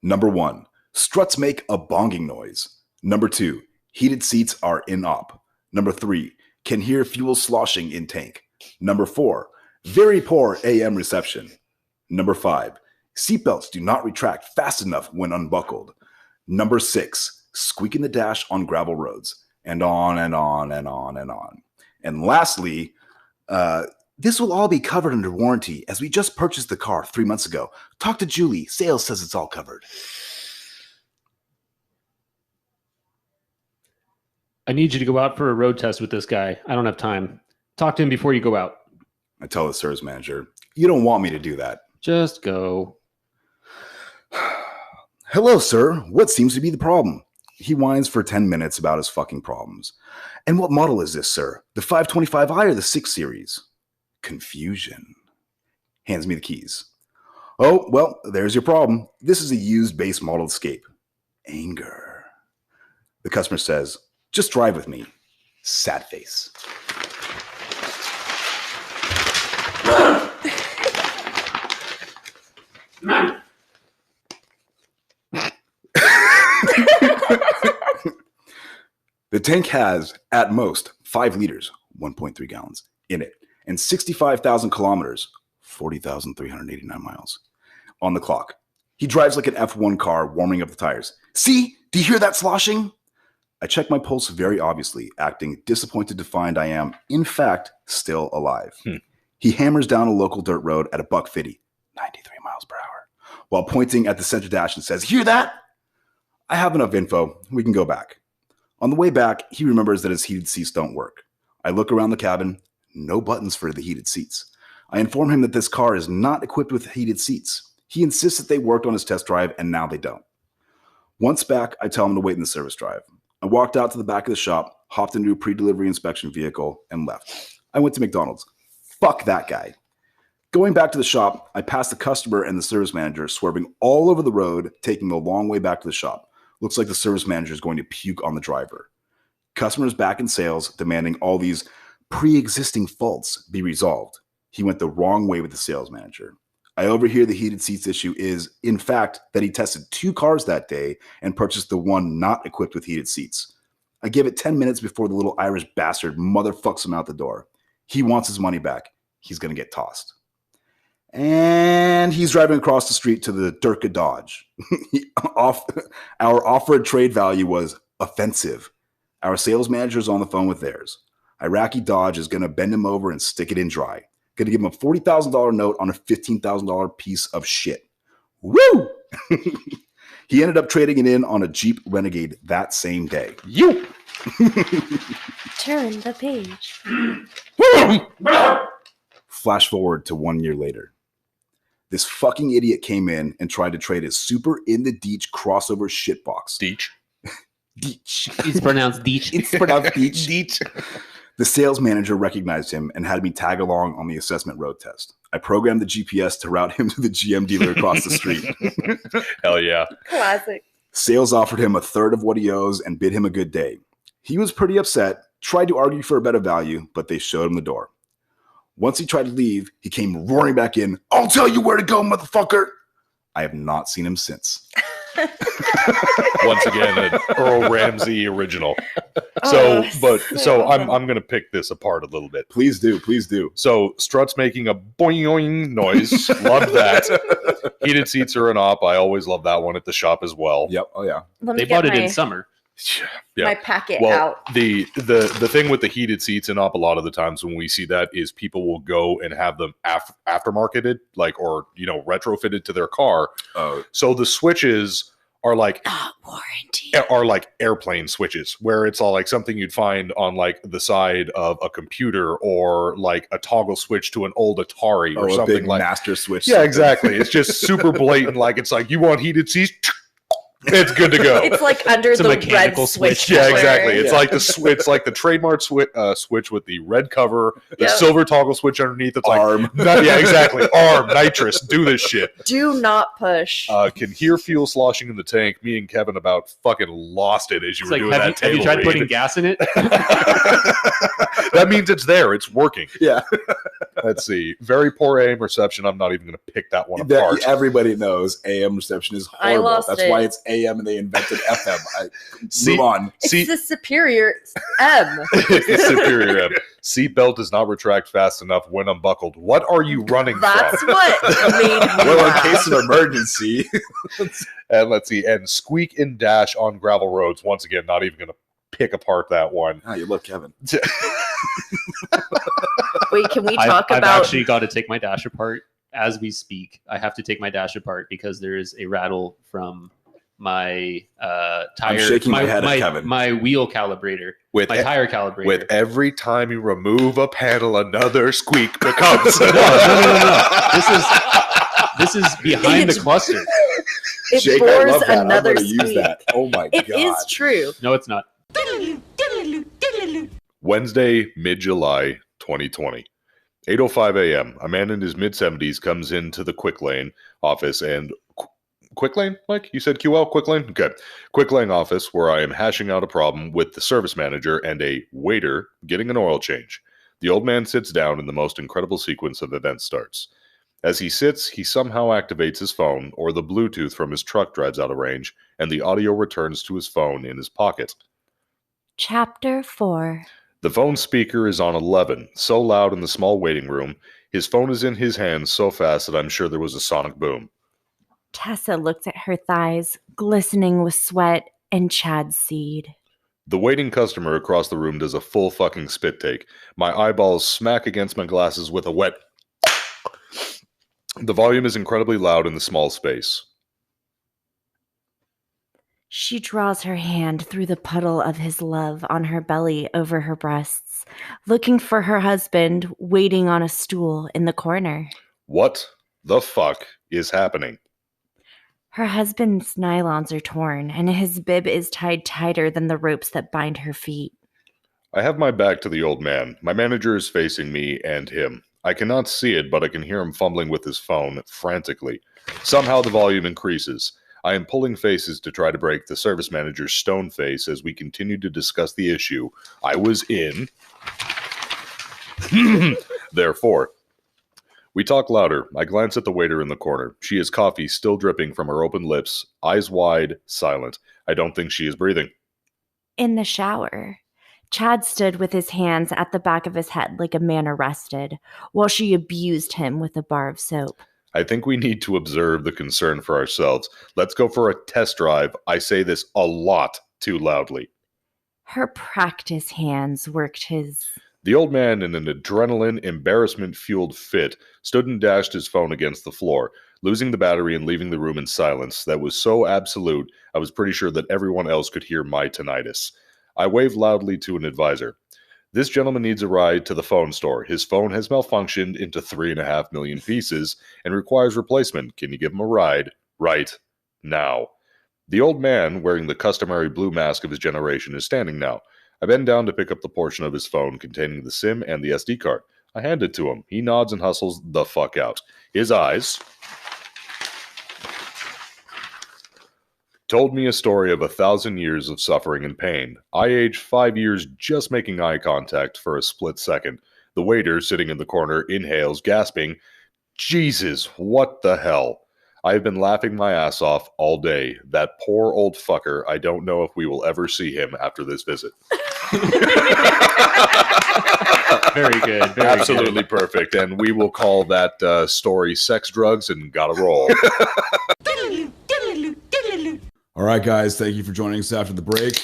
Number 1, struts make a bonging noise. Number 2, heated seats are in op. Number 3, can hear fuel sloshing in tank. Number 4, very poor AM reception. Number 5, seatbelts do not retract fast enough when unbuckled. Number 6, squeak in the dash on gravel roads. And on and on and on and on. And lastly, this will all be covered under warranty as we just purchased the car 3 months ago. Talk to Julie. Sales says it's all covered. I need you to go out for a road test with this guy. I don't have time. Talk to him before you go out. I tell the service manager, you don't want me to do that. Just go. Hello, sir. What seems to be the problem? He whines for 10 minutes about his fucking problems. And what model is this, sir? The 525i or the 6 Series? Confusion. Hands me the keys. Oh, well, there's your problem. This is a used base model Escape. Anger. The customer says, just drive with me. Sad face. The tank has, at most, 5 liters, 1.3 gallons, in it, and 65,000 kilometers, 40,389 miles, on the clock. He drives like an F1 car, warming up the tires. See? Do you hear that sloshing? I check my pulse very obviously, acting disappointed to find I am, in fact, still alive. He hammers down a local dirt road at $150, 93 miles per hour, while pointing at the center dash and says, hear that? I have enough info. We can go back. On the way back, he remembers that his heated seats don't work. I look around the cabin, no buttons for the heated seats. I inform him that this car is not equipped with heated seats. He insists that they worked on his test drive, and now they don't. Once back, I tell him to wait in the service drive. I walked out to the back of the shop, hopped into a pre-delivery inspection vehicle, and left. I went to McDonald's. Fuck that guy. Going back to the shop, I passed the customer and the service manager swerving all over the road, taking the long way back to the shop. Looks like the service manager is going to puke on the driver. Customers back in sales demanding all these pre-existing faults be resolved. He went the wrong way with the sales manager. I overhear the heated seats issue is, in fact, that he tested 2 cars that day and purchased the one not equipped with heated seats. I give it 10 minutes before the little Irish bastard motherfucks him out the door. He wants his money back. He's going to get tossed. And he's driving across the street to the Durka Dodge. Our offered trade value was offensive. Our sales manager is on the phone with theirs. Iraqi Dodge is going to bend him over and stick it in dry. Going to give him a $40,000 note on a $15,000 piece of shit. Woo! He ended up trading it in on a Jeep Renegade that same day. You. Turn the page. Flash forward to 1 year later. This fucking idiot came in and tried to trade his super in the Deech crossover shitbox. Deech. Deech. It's pronounced Deech. It's pronounced Deech. Deech. The sales manager recognized him and had me tag along on the assessment road test. I programmed the GPS to route him to the GM dealer across the street. Hell yeah. Classic. Sales offered him a third of what he owes and bid him a good day. He was pretty upset, tried to argue for a better value, but they showed him the door. Once he tried to leave, he came roaring back in. I'll tell you where to go, motherfucker. I have not seen him since. Once again, an Earl Ramsey original. Oh, So so I'm going to pick this apart a little bit. Please do. Please do. So Strut's making a boing noise. Love that. Heated seats are an op. I always love that one at the shop as well. Yep. Oh, yeah. Let me They get bought it my, in summer. Yeah. my packet Well, out. the thing with the heated seats in op a lot of the times when we see that is people will go and have them aftermarketed, like, or retrofitted to their car. Oh, So the switches are like Not warranty. airplane switches, where it's all like something you'd find on like the side of a computer or like a toggle switch to an old Atari or a something big like. master switch. Yeah, exactly. It's just super blatant. Like it's like you want heated seats. It's good to go. It's like under It's a the red mechanical switch. switch. Yeah, cover. exactly. It's Yeah. like it's like the trademark switch with the red cover, the Yep. silver toggle switch underneath. It's like Arm. yeah, exactly. Arm, nitrous, do this shit. Do not push. Can hear fuel sloshing in the tank. Me and Kevin about fucking lost it as you It's were like, doing have that you, have you table tried read. putting gas in it? That means it's there. It's working. Yeah. Let's see. Very poor AM reception. I'm not even going to pick that one apart. Everybody knows AM reception is I horrible. lost That's it. why it's AM and they invented FM. See- Move on. it's See, the superior M. it's the superior M. Seatbelt does not retract fast enough when unbuckled. What are you running That's from? what made me Well, in laugh. case of emergency. And let's see. And squeak and dash on gravel roads. Once again, not even going to pick apart that one. Oh, you love Kevin. Wait, can we I've, talk I've about actually got to take my dash apart as we speak. I have to take my dash apart because there is a rattle from my tire. shaking my head at my, Kevin. my wheel calibrator, With my tire calibrator. With every time you remove a panel, another squeak becomes. No. This is behind the It's- cluster. it Jake, I bores love that. another I'm going to use squeak? that. Oh my It God. is true. No, it's not. Wednesday, mid-July, 2020. 8:05 a.m. A man in his mid-70s comes into the Quick Lane office and... Quick Lane, Mike? You said QL? Quick Lane? Okay. Quick Lane office where I am hashing out a problem with the service manager and a waiter getting an oil change. The old man sits down and the most incredible sequence of events starts. As he sits, he somehow activates his phone or the Bluetooth from his truck drives out of range and the audio returns to his phone in his pocket. Chapter 4. The phone speaker is on 11, so loud in the small waiting room. His phone is in his hand so fast that I'm sure there was a sonic boom. Tessa looked at her thighs, glistening with sweat and Chad's seed. The waiting customer across the room does a full fucking spit take. My eyeballs smack against my glasses with a wet... The volume is incredibly loud in the small space. She draws her hand through the puddle of his love on her belly over her breasts, looking for her husband waiting on a stool in the corner. What the fuck is happening? Her husband's nylons are torn, and his bib is tied tighter than the ropes that bind her feet. I have my back to the old man. My manager is facing me and him. I cannot see it, but I can hear him fumbling with his phone frantically. Somehow the volume increases. I am pulling faces to try to break the service manager's stone face as we continue to discuss the issue I was in. Therefore, we talk louder. I glance at the waiter in the corner. She has coffee still dripping from her open lips, eyes wide, silent. I don't think she is breathing. In the shower, Chad stood with his hands at the back of his head like a man arrested, while she abused him with a bar of soap. I think we need to observe the concern for ourselves. Let's go for a test drive. I say this a lot too loudly. Her practice hands worked his... The old man, in an adrenaline, embarrassment-fueled fit, stood and dashed his phone against the floor, losing the battery and leaving the room in silence that was so absolute I was pretty sure that everyone else could hear my tinnitus. I waved loudly to an advisor. This gentleman needs a ride to the phone store. His phone has malfunctioned into 3.5 million pieces and requires replacement. Can you give him a ride? Right now. The old man, wearing the customary blue mask of his generation, is standing now. I bend down to pick up the portion of his phone containing the SIM and the SD card. I hand it to him. He nods and hustles the fuck out. His eyes told me a story of 1,000 years of suffering and pain. I aged 5 years just making eye contact for a split second. The waiter, sitting in the corner, inhales, gasping, Jesus, what the hell? I have been laughing my ass off all day. That poor old fucker, I don't know if we will ever see him after this visit. Very good. Very Absolutely perfect. And we will call that story Sex, Drugs, and Gotta Roll. All right, guys, thank you for joining us after the break.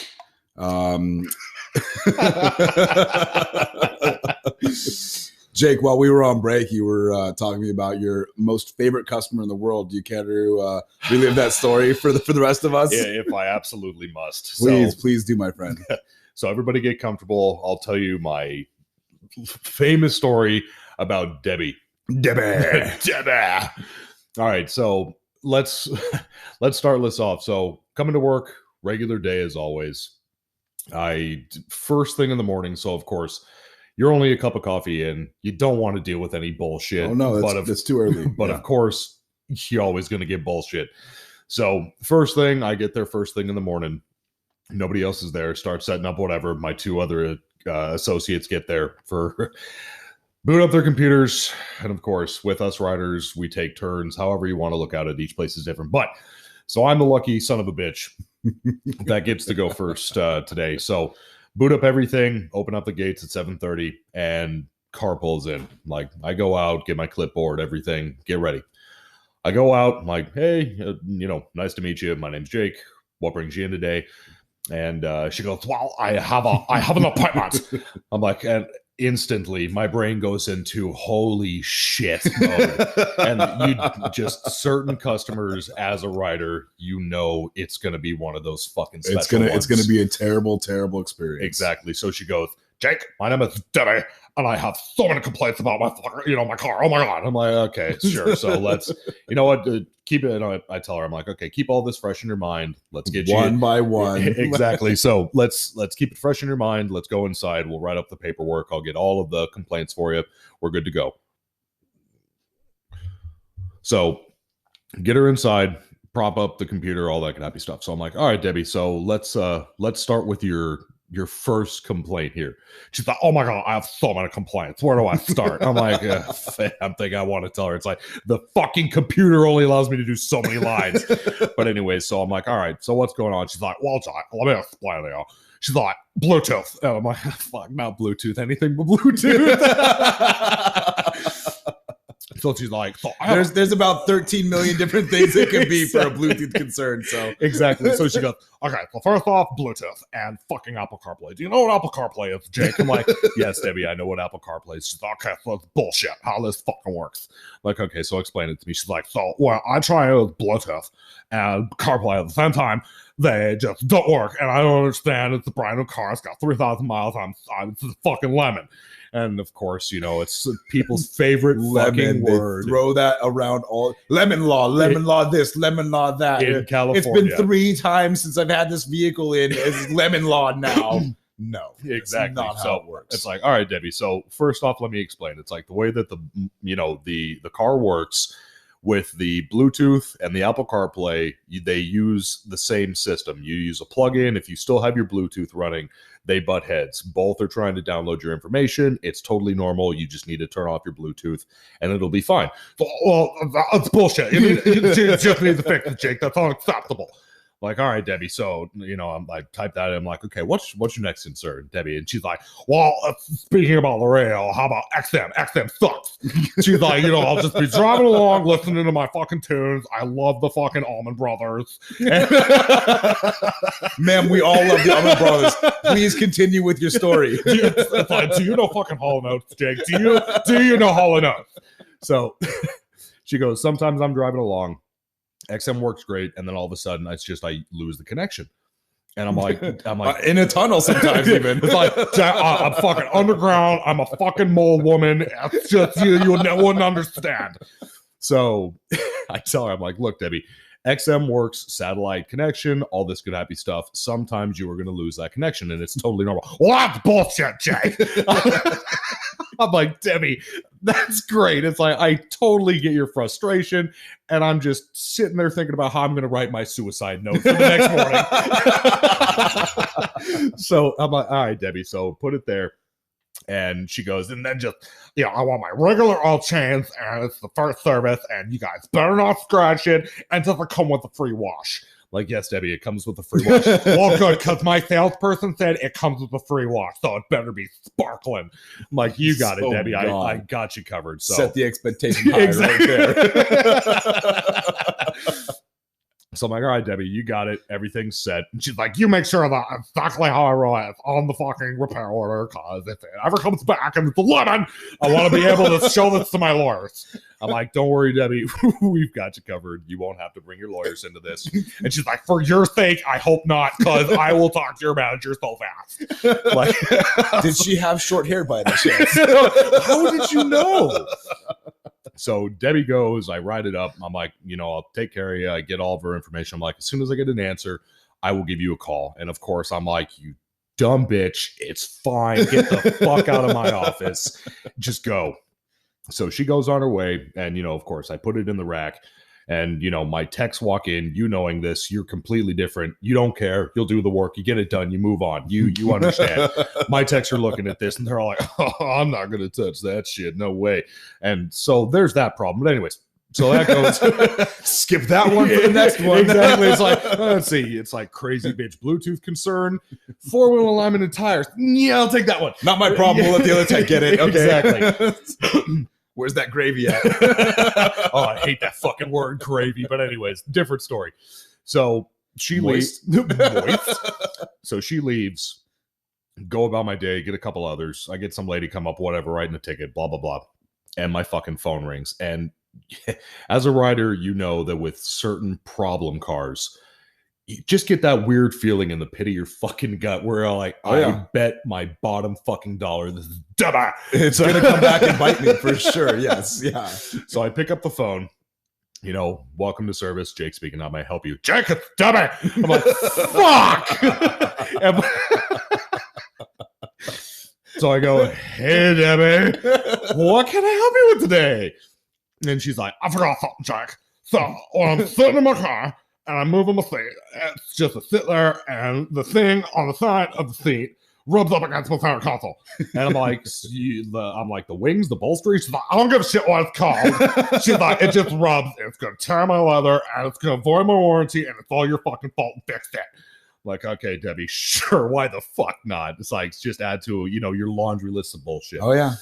Jake, while we were on break, you were talking to me about your most favorite customer in the world. Do you care to relive that story for the rest of us? Yeah, if I absolutely must. Please do, my friend. So everybody get comfortable. I'll tell you my famous story about Debbie. Debbie. All right, so let's start this off. So coming to work, regular day as always. First thing in the morning. So of course, you're only a cup of coffee in. You don't want to deal with any bullshit. Oh no, that's too early. But of course, you're always going to get bullshit. So first thing, I get there first thing in the morning. Nobody else is there. Start setting up whatever. My two other associates get there for boot up their computers. And of course, with us riders, we take turns. However you want to look at it, each place is different. But so I'm the lucky son of a bitch that gets to go first today. So boot up everything, open up the gates at 7:30, and car pulls in. Like, I go out, get my clipboard, everything, get ready. I go out, I'm like, hey, nice to meet you. My name's Jake. What brings you in today? And she goes, well, I have an appointment. I'm like, and instantly my brain goes into holy shit mode. And certain customers as a rider, it's going to be one of those fucking special ones. It's going to be a terrible, terrible experience. Exactly. So she goes, Jake, my name is Debbie, and I have so many complaints about my car. Oh my God. I'm like, okay, sure. So let's, keep it. I tell her, I'm like, okay, keep all this fresh in your mind. Let's get one by one. Exactly. So let's keep it fresh in your mind. Let's go inside. We'll write up the paperwork. I'll get all of the complaints for you. We're good to go. So get her inside, prop up the computer, all that good happy stuff. So I'm like, all right, Debbie. So let's start with your first complaint here. She's like, oh my God, I have so many complaints. Where do I start? I'm like, I'm thinking I want to tell her. It's like, the fucking computer only allows me to do so many lines. But anyway, so I'm like, all right, so what's going on? She's like, well, Jack, let me explain to you. She's like, Bluetooth. And I'm like, fuck, not Bluetooth, anything but Bluetooth. So she's like, there's about 13 million different things it could be for a Bluetooth concern. So exactly. So she goes, okay, well, first off, Bluetooth and fucking Apple CarPlay. Do you know what Apple CarPlay is, Jake? I'm like, yes, Debbie, I know what Apple CarPlay is. She's like, okay, so it's bullshit how this fucking works. I'm like, okay, so explain it to me. She's like, so, well, I try it with Bluetooth and CarPlay at the same time. they just don't work. And I don't understand. It's a brand new car. It's got 3,000 miles. It's a fucking lemon. And of course, you know, it's people's favorite fucking word. Throw that around all lemon law this, lemon law that. In California. It's been 3 times since I've had this vehicle in. It's lemon law now. No, exactly. Not how so it works. It's like, all right, Debbie. So first off, let me explain. It's like the way that the car works with the Bluetooth and the Apple CarPlay. They use the same system. You use a plug-in. If you still have your Bluetooth running, they butt heads. Both are trying to download your information. It's totally normal. You just need to turn off your Bluetooth, and it'll be fine. Well, that's bullshit. You just need to fix it, Jake. That's unacceptable. Like, all right, Debbie. So, you know, I typed that in. I'm like, okay, what's your next concern, Debbie? And she's like, well, speaking about the rail, how about XM? XM sucks. She's like, you know, I'll just be driving along, listening to my fucking tunes. I love the fucking Allman Brothers. Ma'am, we all love the Allman Brothers. Please continue with your story. It's like, do you know fucking Hall & Oates, Jake? Do you know Hall & Oates? So she goes, sometimes I'm driving along. XM works great, and then all of a sudden, it's just I lose the connection, and I'm like, in a tunnel sometimes even. It's like I'm fucking underground. I'm a fucking mole woman. It's just you wouldn't understand. So I tell her, I'm like, look, Debbie, XM works, satellite connection, all this good happy stuff. Sometimes you are going to lose that connection, and it's totally normal. Well, that's bullshit, Jay. I'm like, Debbie, that's great. It's like, I totally get your frustration. And I'm just sitting there thinking about how I'm going to write my suicide note for the next morning. So I'm like, all right, Debbie, so put it there. And she goes, and then just, you know, I want my regular oil chains, and it's the first service, and you guys better not scratch it, and does it come with a free wash? Like, yes, Debbie, it comes with a free wash. Well, good, because my salesperson said it comes with a free wash, so it better be sparkling. I'm like, you got So it, Debbie. gone. I got you covered. So set the expectation high Exactly. right there. So I'm like, all right, Debbie, you got it. Everything's set. And she's like, you make sure that exactly how I roll it on the fucking repair order, because if it ever comes back and it's a lemon, I want to be able to show this to my lawyers. I'm like, don't worry, Debbie. We've got you covered. You won't have to bring your lawyers into this. And she's like, for your sake, I hope not, because I will talk to your manager so fast. Like, Did she have short hair by any chance? how did you know? So Debbie goes, I write it up. I'm like, you know, I'll take care of you. I get all of her information. I'm like, as soon as I get an answer, I will give you a call. And of course, I'm like, you dumb bitch. It's fine. Get the fuck out of my office. Just go. So she goes on her way. And, you know, of course, I put it in the rack. And, you know, my techs walk in, you knowing this, you're completely different. You don't care. You'll do the work. You get it done. You move on. You understand. My techs are looking at this and they're all like, oh, I'm not going to touch that shit. No way. And so there's that problem. But anyways, so that goes. Skip that one for the next one. Exactly. It's like, let's see. It's like crazy bitch Bluetooth concern. 4-wheel alignment and tires. Yeah, I'll take that one. Not my problem. We'll let the other tech get it. Okay. Exactly. Where's that gravy at? Oh, I hate that fucking word, gravy. But anyways, different story. So she leaves. So she leaves. Go about my day. Get a couple others. I get some lady come up, whatever, writing a ticket. Blah blah blah. And my fucking phone rings. And as a rider, you know that with certain problem cars, you just get that weird feeling in the pit of your fucking gut where you're like, I bet my bottom fucking dollar this is Debbie. It's going to come back and bite me for sure. Yes. Yeah. So I pick up the phone. You know, welcome to service. Jake speaking. How may I help you? Jake, it's Debbie. I'm like, fuck. And- so I go, hey, Debbie, what can I help you with today? And she's like, I forgot something, Jake. So when I'm sitting in my car and I'm moving my seat, it's just a sit there, and the thing on the side of the seat rubs up against my center console. and I'm like, the wings, the bolsters. She's like, I don't give a shit what it's called. She's like, it just rubs. It's going to tear my leather, and it's going to void my warranty, and it's all your fucking fault, and fix it. Like, okay, Debbie, sure. Why the fuck not? It's like, just add to, you know, your laundry list of bullshit. Oh, yeah.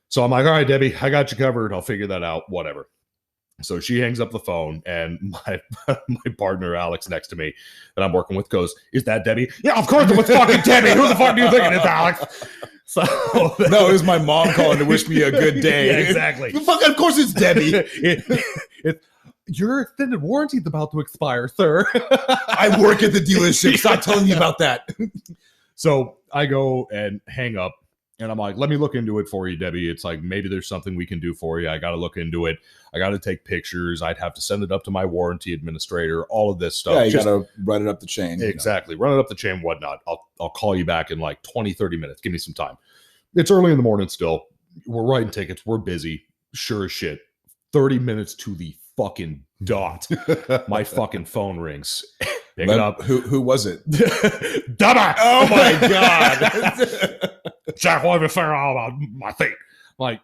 So I'm like, all right, Debbie, I got you covered. I'll figure that out. Whatever. So she hangs up the phone, and my partner, Alex, next to me that I'm working with goes, is that Debbie? Yeah, of course it was fucking Debbie. Who the fuck do you think it is, Alex? So No, it was my mom calling to wish me a good day. Yeah, exactly. Fuck, of course it's Debbie. your extended warranty is about to expire, sir. I work at the dealership. Stop telling me about that. So I go and hang up, and I'm like, let me look into it for you, Debbie. It's like, maybe there's something we can do for you. I got to look into it. I got to take pictures. I'd have to send it up to my warranty administrator, all of this stuff. Yeah, you got to run it up the chain. Exactly. Run it up the chain, whatnot. I'll call you back in like 20, 30 minutes. Give me some time. It's early in the morning still. We're writing tickets. We're busy. Sure as shit. 30 minutes to the fucking dot. My fucking phone rings. Pick it up. Who was it? Dubba! Oh my God. Jack, what have you figured out about my thing? Like,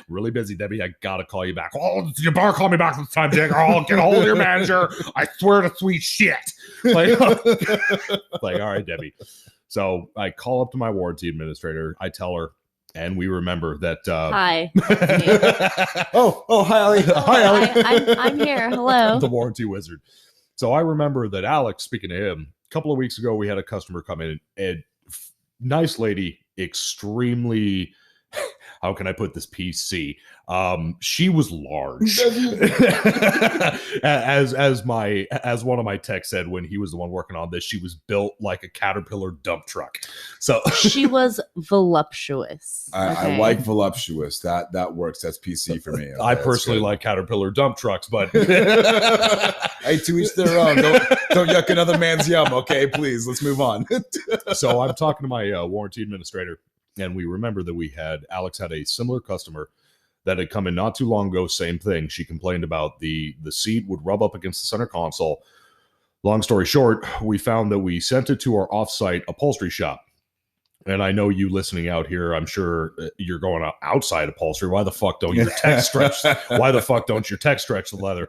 really busy, Debbie. I gotta call you back. Oh, you better call me back this time, Jack, or I'll get a hold of your manager. I swear to sweet shit. Like, all right, Debbie. So I call up to my warranty administrator. I tell her, and we remember that. Hi. Hi, Ali. Hi, Ali. I'm here. Hello. The warranty wizard. So I remember that Alex, speaking to him, a couple of weeks ago, we had a customer come in, and nice lady, extremely, how can I put this, PC? She was large. as one of my techs said when he was the one working on this, she was built like a Caterpillar dump truck. So she was voluptuous. I like voluptuous. That works. That's PC for me. Okay, I personally like Caterpillar dump trucks, but hey, to each their own. Don't yuck another man's yum. Okay, please. Let's move on. So I'm talking to my warranty administrator, and we remember that Alex had a similar customer that had come in not too long ago. Same thing. She complained about the seat would rub up against the center console. Long story short, we found that we sent it to our offsite upholstery shop. And I know you listening out here, I'm sure you're going outside upholstery. Why the fuck don't your tech stretch? Why the fuck don't your tech stretch the leather?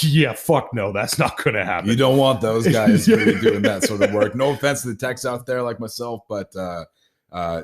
Yeah, fuck no, that's not going to happen. You don't want those guys really doing that sort of work. No offense to the techs out there like myself, but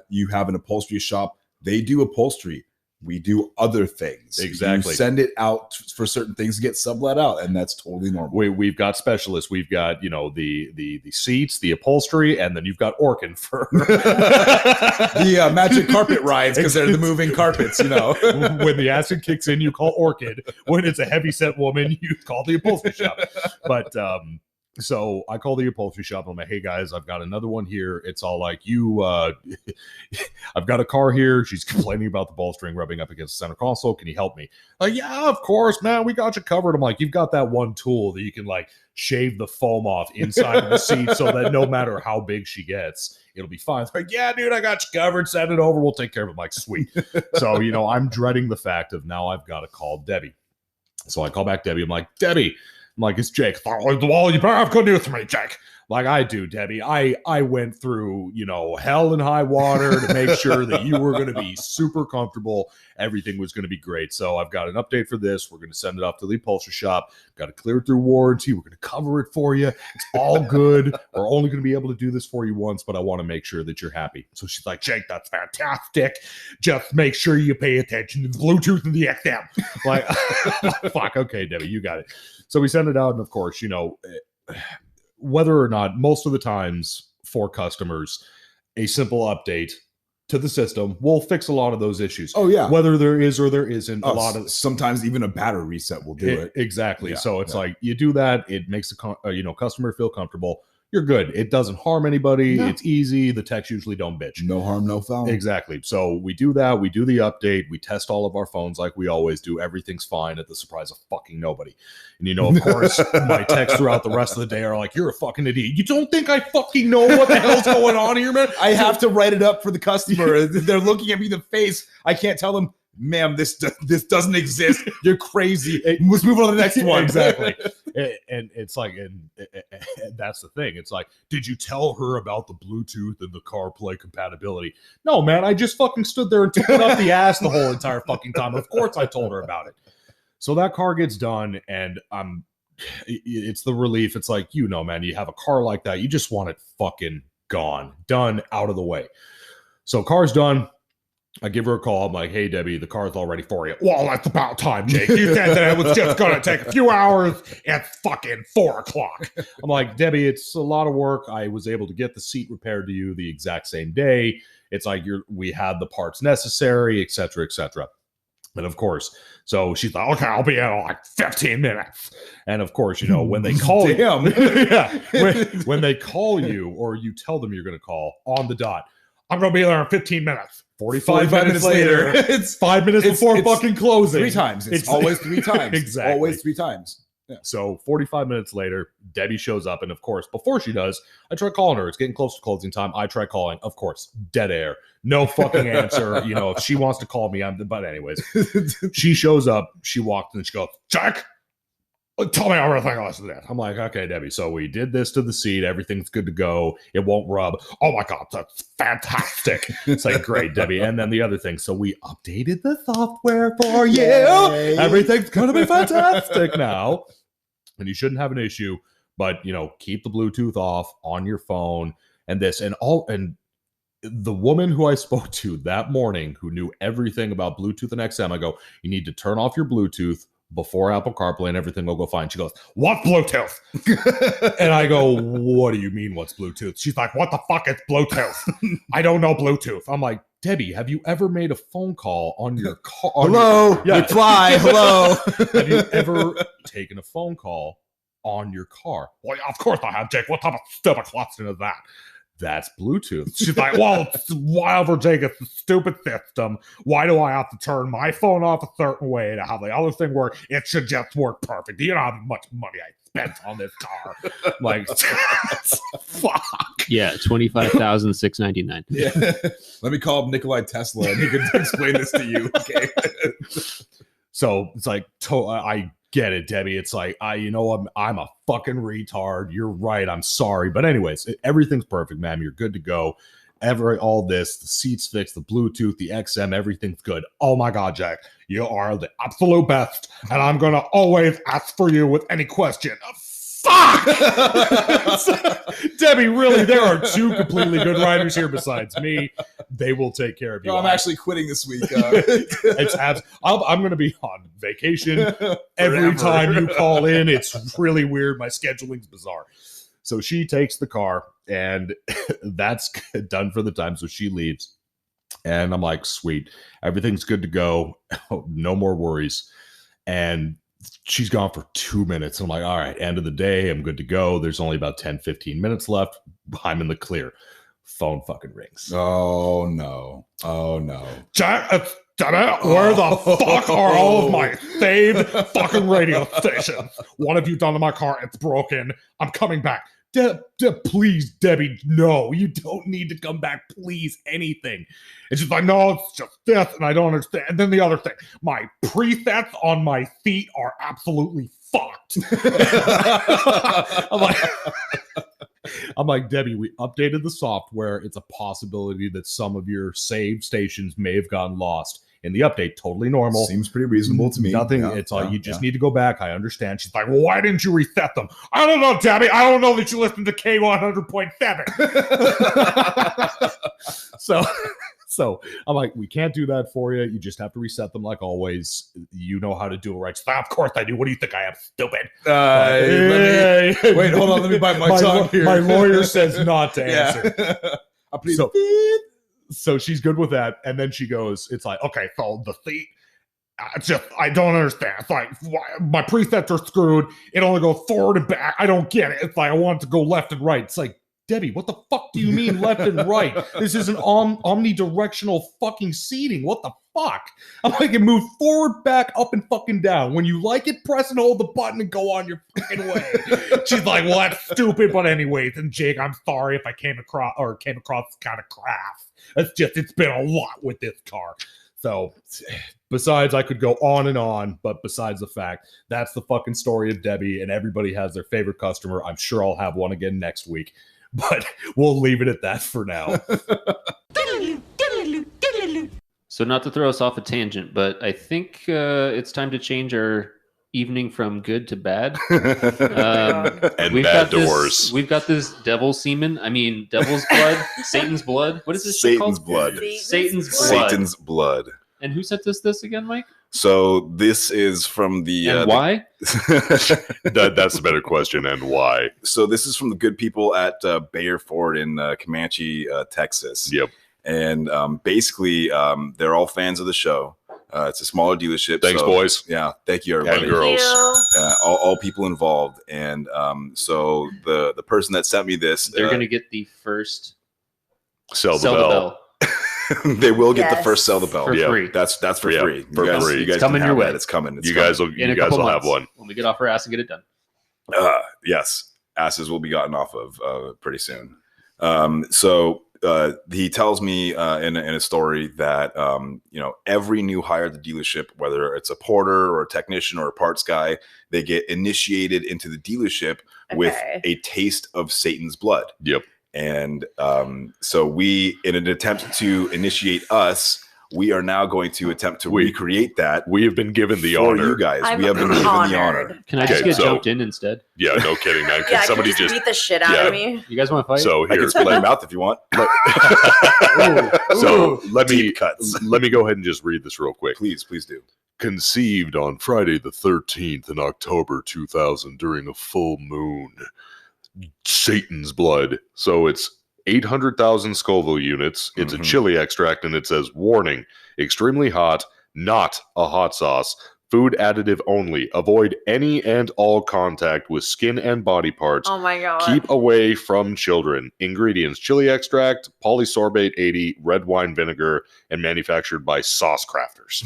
you have an upholstery shop. They do upholstery. We do other things. Exactly. You send it out for certain things to get sublet out, and that's totally normal. We've got specialists. We've got, the seats, the upholstery, and then you've got Orkin for the magic carpet rides, because they're the moving carpets, When the acid kicks in, you call Orchid. When it's a heavy-set woman, you call the upholstery shop. But so I call the upholstery shop. I'm like, hey guys, I've got another one here. It's all like, I've got a car here. She's complaining about the bolstering rubbing up against the center console. Can you help me? Like, yeah, of course, man. We got you covered. I'm like, you've got that one tool that you can like shave the foam off inside of the seat so that no matter how big she gets, it'll be fine. It's like, yeah, dude, I got you covered. Send it over. We'll take care of it. I'm like, sweet. So, I'm dreading the fact of now I've got to call Debbie. So I call back Debbie. I'm like, Debbie. I'm like, it's Jake. Well, you better have good news for me, Jake. Like I do, Debbie. I went through, hell and high water to make sure that you were going to be super comfortable. Everything was going to be great. So I've got an update for this. We're going to send it off to the upholstery shop. Got to clear it through warranty. We're going to cover it for you. It's all good. We're only going to be able to do this for you once, but I want to make sure that you're happy. So she's like, Jake, that's fantastic. Just make sure you pay attention to the Bluetooth and the XM. Like, fuck. Okay, Debbie, you got it. So we send it out. And of course, whether or not, most of the times for customers, a simple update to the system will fix a lot of those issues. Oh yeah, whether there is or there isn't. A lot of sometimes even a battery reset will do it. Exactly. Yeah, so it's like you do that. It makes the customer feel comfortable. You're good. It doesn't harm anybody. No. It's easy. The techs usually don't bitch. No harm, no foul. Exactly. So we do that. We do the update. We test all of our phones like we always do. Everything's fine at the surprise of fucking nobody. And of course, my texts throughout the rest of the day are like, you're a fucking idiot. You don't think I fucking know what the hell's going on here, man? I have to write it up for the customer. They're looking at me in the face. I can't tell them, ma'am, this doesn't exist. You're crazy. Let's move on to the next one. Exactly. And it's like, and that's the thing. It's like, did you tell her about the Bluetooth and the CarPlay compatibility? No, man. I just fucking stood there and took it up the ass the whole entire fucking time. Of course I told her about it. So that car gets done, and it's the relief. It's like, man, you have a car like that. You just want it fucking gone, done, out of the way. So car's done. I give her a call. I'm like, hey, Debbie, the car's all ready for you. Well, that's about time, Jake. You said that it was just going to take a few hours. It's fucking 4:00. I'm like, Debbie, it's a lot of work. I was able to get the seat repaired to you the exact same day. It's like we had the parts necessary, et cetera, et cetera. And of course, so she's like, okay, I'll be in like 15 minutes. And of course, you know, when they call you, yeah, when they call you or you tell them you're going to call on the dot, I'm going to be there in 15 minutes. 45 minutes later, it's 5 minutes before fucking closing. 3 times. It's always 3 times. Exactly. Always 3 times. Yeah. So 45 minutes later, Debbie shows up. And of course, before she does, I try calling her. It's getting close to closing time. I try calling. Of course, dead air. No fucking answer. You know, if she wants to call me, but anyways, she shows up. She walked in and she goes, Jack, tell me everything else of that. I'm like, okay, Debbie. So we did this to the seat. Everything's good to go. It won't rub. Oh my God, that's fantastic. It's like, great, Debbie. And then the other thing. So we updated the software for you. Yay. Everything's going to be fantastic now. And you shouldn't have an issue, but, you know, keep the Bluetooth off on your phone and this and all. And the woman who I spoke to that morning who knew everything about Bluetooth and XM, I go, you need to turn off your Bluetooth before Apple CarPlay and everything will go fine. She goes, what's Bluetooth? And I go, what do you mean what's Bluetooth? She's like, what the fuck is Bluetooth? I don't know Bluetooth. I'm like, Debbie, have you ever made a phone call on your car? Hello, reply, hello. Have you ever taken a phone call on your car? Well, of course I have, Jake. What type of stupid question is that? That's Bluetooth. She's like, well, whatever, Jake, it's a stupid system. Why do I have to turn my phone off a certain way to have the other thing work? It should just work perfect. Do you know how much money I spent on this car? Like, fuck. Yeah, $25,699. Yeah. Let me call up Nikolai Tesla and he can explain this to you. Okay. So it's like, I get it, Debbie. It's like, I'm a fucking retard. You're right. I'm sorry. But anyways, everything's perfect, ma'am. You're good to go. All this, the seats fixed, the Bluetooth, the XM, everything's good. Oh my God, Jack, you are the absolute best. And I'm going to always ask for you with any question. Fuck! Debbie, really, there are 2 completely good riders here besides me. They will take care of you. No, I'm actually quitting this week. I'm going to be on vacation every time you call in. It's really weird. My scheduling's bizarre. So she takes the car, and that's done for the time. So she leaves, and I'm like, sweet, everything's good to go. No more worries. And she's gone for 2 minutes. I'm like, all right, end of the day. I'm good to go. There's only about 10, 15 minutes left. I'm in the clear. Phone fucking rings. Oh, no. Oh, no. Jack, where the fuck are all of my saved fucking radio stations? What have you done to my car? It's broken. I'm coming back. Please, Debbie, no, you don't need to come back. Please, anything. And she's like, no, it's just this, and I don't understand. And then the other thing, my presets on my feet are absolutely fucked. I'm like, Debbie, we updated the software. It's a possibility that some of your saved stations may have gotten lost in the update. Totally normal. Seems pretty reasonable to me. Nothing. Yeah, it's all you just need to go back. I understand. She's like, Well, why didn't you reset them? I don't know, Debbie. I don't know that you listened to K100.7. So I'm like, we can't do that for you. You just have to reset them like always. You know how to do it right. So, Of course I do. What do you think I am, stupid? Wait, hold on. Let me bite my tongue here. My lawyer says not to answer. So, So she's good with that. And then she goes, it's like, okay, So the seat, I don't understand. It's like, my presets are screwed. It only goes forward and back. I don't get it. It's like, I want it to go left and right. it's like, Debbie, what the fuck do you mean left and right? This is an omnidirectional fucking seating. What the fuck? I'm like, it moved forward, back, up, and fucking down. When you like it, press and hold the button and go on your fucking way. She's like, well, that's stupid. But anyways, and Jake, I'm sorry if I came across kind of crass. It's been a lot with this car. So, besides, I could go on and on, but besides the fact, that's the fucking story of Debbie, and everybody has their favorite customer. I'm sure I'll have one again next week, but we'll leave it at that for now. So not to throw us off a tangent, but I think it's time to change our evening from good to bad. And We've bad got this- doors. We've got this devil's blood, Satan's blood. What is this shit Satan's called? blood. Satan's blood. Satan's blood. And who sent us this again, Mike? So this is from the And why? That's a better question. And why? So this is from the good people at Bayer Ford in Comanche, Texas. Yep. And basically, they're all fans of the show. It's a smaller dealership. Thanks, so, boys. Yeah, thank you, And everybody. girls. All people involved. And so the person that sent me this, They're going to get the first Sell the sell the bell. bell they will get the Yes. first sell the bell. for Yeah. free. That's for Yeah, free. for free. You guys It's coming can your have way. that. It's coming. It's You coming. guys will. In You a guys couple will have months, one. when we get off our ass and get it done. Yes, asses will be gotten off of pretty soon. So he tells me in a story that every new hire at the dealership, whether it's a porter or a technician or a parts guy, they get initiated into the dealership with Okay. a taste of Satan's blood. Yep. And so we, in an attempt to initiate us, we are now going to attempt to recreate that. We have been given the for honor. you guys. I'm We have been given the honor. honored. Can I just Okay, get so- jumped in instead? Yeah, no kidding, man. Can Yeah, somebody can you just beat the shit out yeah. of me? You guys want to fight? so I here? can split my mouth if you want. So let me Deep cuts. let me go ahead and just read this real quick. Please do. Conceived on Friday the 13th in October 2000 during a full moon. Satan's blood. So it's 800,000 Scoville units. It's Mhm. a chili extract, and it says, warning, extremely hot, not a hot sauce. Food additive only. Avoid any and all contact with skin and body parts. Oh my god. Keep away from children. Ingredients: chili extract, polysorbate 80, red wine vinegar, and manufactured by Sauce Crafters.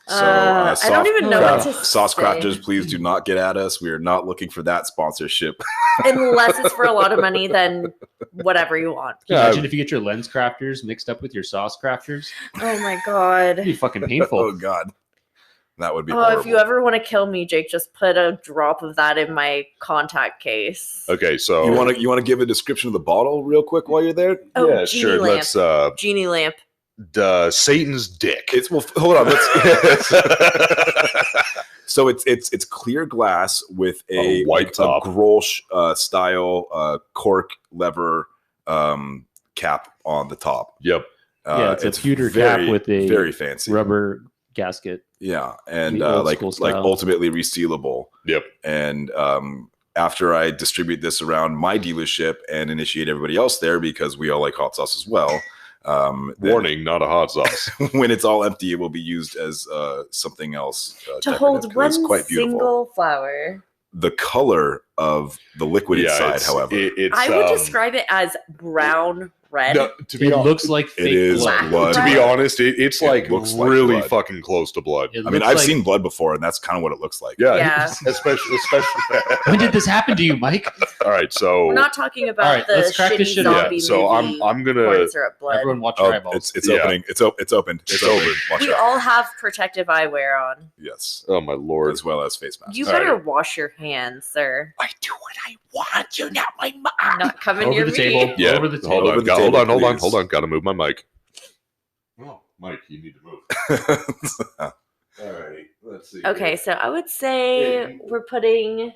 So, I don't even know what to Sauce say. Crafters, please do not get at us. We are not looking for that sponsorship. Unless it's for a lot of money, then whatever you want. Can you imagine if you get your lens crafters mixed up with your sauce crafters? Oh my god. It'd be fucking painful. Oh God, that would be. Oh, horrible. if you ever want to kill me, Jake, just put a drop of that in my contact case. Okay, so You want to give a description of the bottle real quick while you're there? Oh, yeah, genie sure. lamp. Let's Genie lamp. Satan's dick. It's hold on. Let's. So it's clear glass with A white top. Grolsch style cork lever cap on the top. Yep. Yeah, it's a pewter cap with a very fancy rubber gasket. Yeah, and The old like school style. ultimately resealable. Yep. And after I distribute this around my dealership and initiate everybody else there, because we all like hot sauce as well. Then Warning, not a hot sauce. when it's all empty, it will be used as something else To decorative, hold 'cause one it's quite beautiful. single flower. The color of the liquid inside, it's, however, it's I would describe it as brown red. no, to be It hon- looks like fake it is blood. blood. to be honest, it's It like looks like really blood. fucking close to blood. It I mean, looks I've like- seen blood before, and that's kind of what it looks like. Yeah, Yeah. especially. When did this happen to you, Mike? All right, so We're not talking about Alright, the let's crack this shitty shit open. zombie so movie. I'm gonna corn syrup blood. Everyone watch Oh, your eyeballs. it's Yeah. opening. It's opened. It's open. Watch We out. all have protective eyewear on. Yes, oh my lord. as well as face masks. You All better right. wash your hands, sir. I do what I want. You're not my mom. I'm not coming Over near the me. table. Yeah, Over the hold table. on, Over the hold table, on, hold on, please. hold on. Gotta move my mic. Oh, Mike, you need to move. Alrighty, let's see. Okay, so I would say we're putting.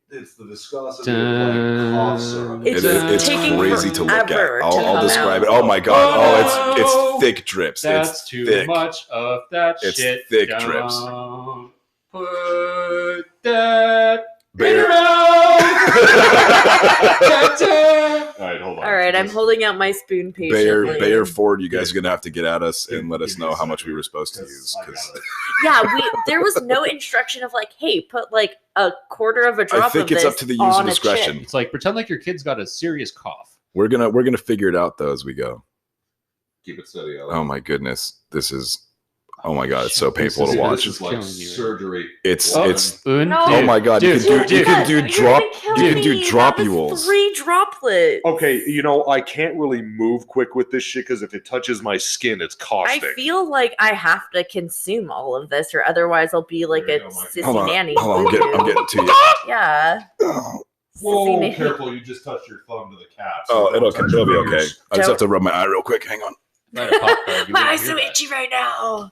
It's the viscosity Dun. cough syrup. It's It's taking crazy to look at. forever to I'll come describe it. out. Oh my god! Oh, Oh, it's thick drips. That's it's too thick. much of that It's shit. thick down. drips. Put that Bear. All right, hold on. All right, I'm holding out my spoon patiently. Bayer Ford, you guys are gonna have to get at us and let us know how much we were supposed to use. I got 'Cause it. Yeah, there was no instruction of like, hey, put like a quarter of a drop I think of it's this up to the on user a discretion. chip. It's like pretend like your kid's got a serious cough. We're gonna figure it out though as we go. Keep it steady. Oh my goodness, this is. Oh my god, it's so Shit, this painful is- to This watch. is like killing you. surgery. It's Oh, it's. Un, No. Oh my god, you Dude, can do You're drop. gonna kill You can do me. drop That was mules. 3 droplets. Okay, you know, I can't really move quick with this shit because if it touches my skin, it's I caustic. feel like I have to consume all of this, or otherwise I'll be like There a you go, Mike. sissy Hold on, nanny. hold on. I'm getting to you. Yeah. Oh, Whoa, Sissy nanny. careful! You just touched your thumb to the cap. oh, don't touch it'll be your okay. fingers. I just have to rub my eye real quick. Hang on. Right, a pop card, you My wouldn't eyes hear so that. itchy right now.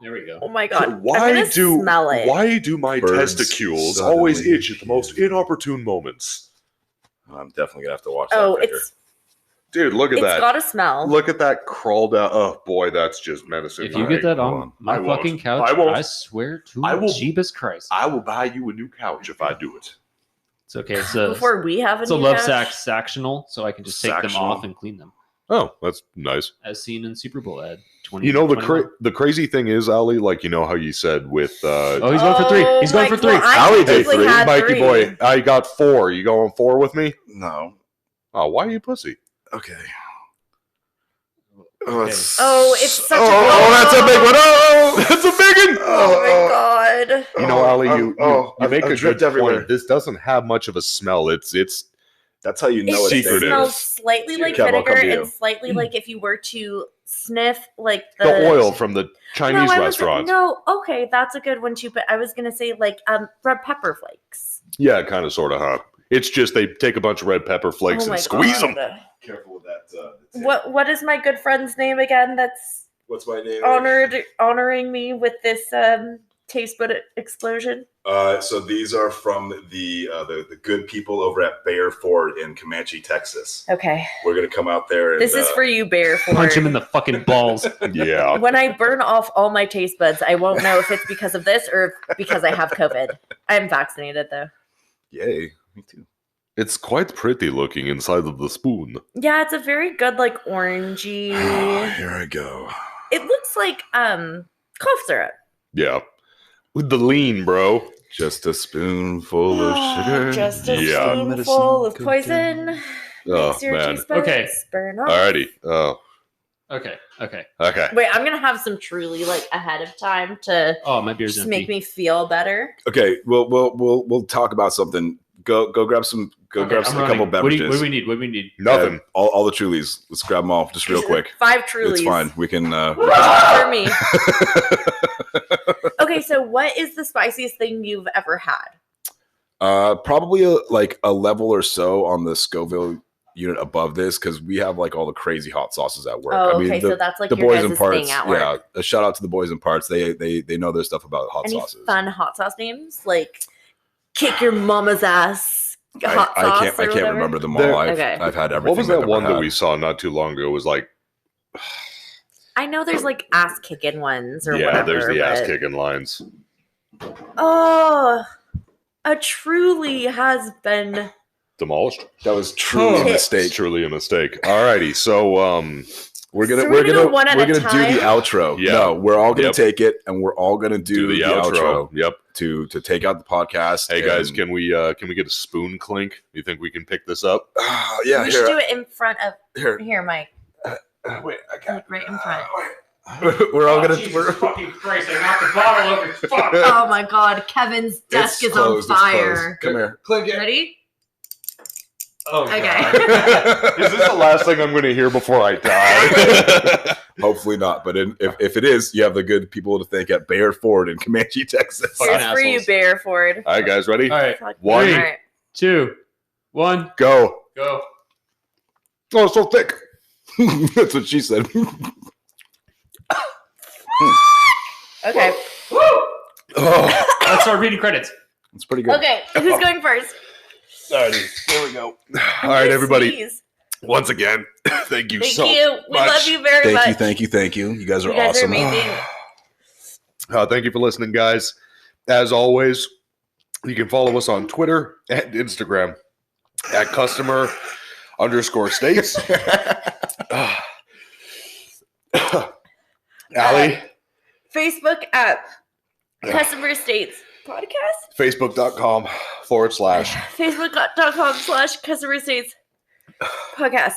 There we go. Oh my So god. I'm why gonna smell it. do my Birds testicles suddenly always itch at the most appear. inopportune moments? I'm definitely gonna have to watch Oh, that picture. Dude, look at it's that. gotta smell. Look at that crawled out. Oh boy, that's just menacing. If you All get right. that hold on on. my I won't. fucking couch, I won't. I swear to I will- Jeebus Christ. I will buy you a new couch if I do it. It's okay. It's a, Before we have it's a new love couch? sectional, so I can just take them Sactional? off and clean them. Oh, that's nice. as seen in Super Bowl ad 20. You know, the crazy thing is, Ali, like, you know how you said with Oh, he's going for 3. He's going for 3. Well, I Ali did technically 3. had Mikey 3. boy, I got 4. You going 4 with me? No. Oh, why are you pussy? Okay. Okay. It's such a that's a big one. Oh, that's a big one. Oh my god. You know, Ali, you make I've a dripped good everywhere. point. This doesn't have much of a smell. It's That's how you know It it's secretive. smells slightly like Kev, I'll come vinegar to you. and slightly like if you were to sniff like the oil from the Chinese restaurants. No, okay, that's a good one too. But I was gonna say like red pepper flakes. Yeah, kind of, sort of, huh? It's just they take a bunch of red pepper flakes Oh my and squeeze God. them. Careful with that. What is my good friend's name again? That's What's my name? honoring me with this taste bud explosion. So these are from the good people over at Bayer Ford in Comanche, Texas. Okay, We're gonna come out there. And, this is for you, Bear Ford. Punch him in the fucking balls. Yeah. When I burn off all my taste buds, I won't know if it's because of this or because I have COVID. I'm vaccinated though. Yay! Me too. It's quite pretty looking inside of the spoon. Yeah, it's a very good like orangey. Here I go. It looks like cough syrup. Yeah. With the lean, bro. Just a spoonful of sugar. Just a Yeah. spoonful of poison. Oh, Makes your man. taste buds Okay. burn off. Alrighty. Oh, Okay. okay. Wait, I'm gonna have some Truly like ahead of time to Oh, my beer's just empty. make me feel better. Okay, we'll talk about something. Go grab some. Okay, Grab I'm some, a running. couple beverages. What do we need? What do we need? Nothing. All the Trulies. Let's grab them all, just real quick. 5 Trulies. It's fine. We can. For me. Okay, so what is the spiciest thing you've ever had? Probably like a level or so on the Scoville unit above this because we have like all the crazy hot sauces at work. Oh, I mean, okay, the, so that's like the your boys guys' and parts. thing at work. Yeah, a shout out to the boys and parts. They know their stuff about hot Any sauces. fun hot sauce names? Like kick your mama's ass hot I sauce can't. or I can't whatever? remember them all. There- I've had everything. What was that I've one ever that had. we saw not too long ago? It was like, I know there's like ass kicking ones or yeah, whatever. there's the ass but- kicking lines. Oh, a Truly has been. Demolished. That was truly a Tipped. mistake. It's truly a mistake. Alrighty, so We're gonna So we're we're gonna gonna go one at we're a gonna do the time? outro. Yeah. No, we're all gonna Yep. take it and we're all gonna do the outro Yep. to take out the podcast. Hey guys, and- can we get a spoon clink? You think we can pick this up? yeah, we here, should do it in front of here. here, Mike. Wait, I got. Like right in front. We're all gonna. We're, fucking Christ! I knocked the bottle over. Fuck. Oh my God, Kevin's desk It's is on closed, it's closed. fire. Come here. Clink it. Ready? Oh, Okay. Is this the last thing I'm going to hear before I die? Hopefully not, but if it is, you have the good people to thank at Bayer Ford in Comanche, Texas. Fucking Here's for you, assholes. Bear Ford. All right, guys, ready? All right. Fuck. One. All right. 2, 1, Go. go. Oh, so thick. That's what she said. Okay. Oh, Let's start reading credits. it's pretty good. Okay. Who's going first? Alrighty, here we go. All right, everybody. Sneeze. Once again, thank you Thank so you. We much. love you very much. Thank you. You guys are You guys are awesome. amazing. Thank you for listening, guys. As always, you can follow us on Twitter and Instagram at customer_states. Allie, Facebook at Customer States Podcast. Facebook.com/. Facebook.com/Customer States Podcast.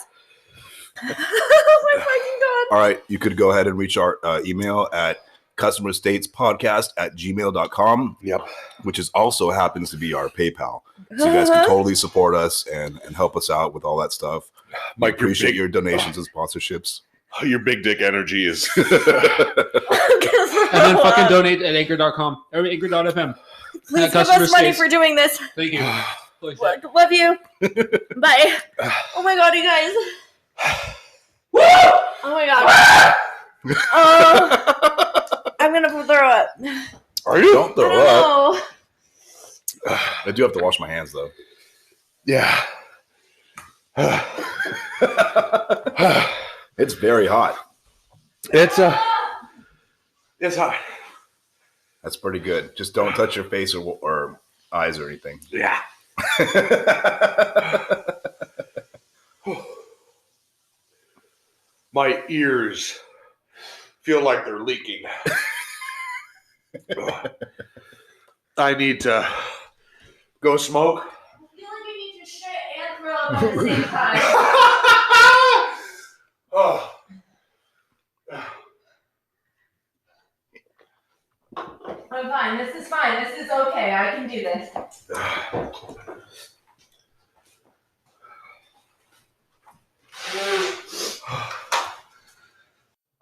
Oh my fucking God. All right, you could go ahead and reach our email at customerstatespodcast@gmail.com. Yep. Which is also happens to be our PayPal. So you guys can totally support us and help us out with all that stuff. We Mike, appreciate your donations and sponsorships. Your big dick energy is. And then fucking donate at anchor.com or anchor.fm. Please give Customer us money States. for doing this. Thank you. Love you. Bye. Oh my God, you guys. Oh my God. I'm gonna throw up. Are you? Don't I throw don't up. know. I do have to wash my hands though. Yeah. It's very hot. It's hot. That's pretty good. Just don't touch your face or eyes or anything. Yeah. My ears feel like they're leaking. I need to go smoke. I feel like I need to shit and throw up at the same time. Oh. I'm fine. This is fine. This is okay. I can do this.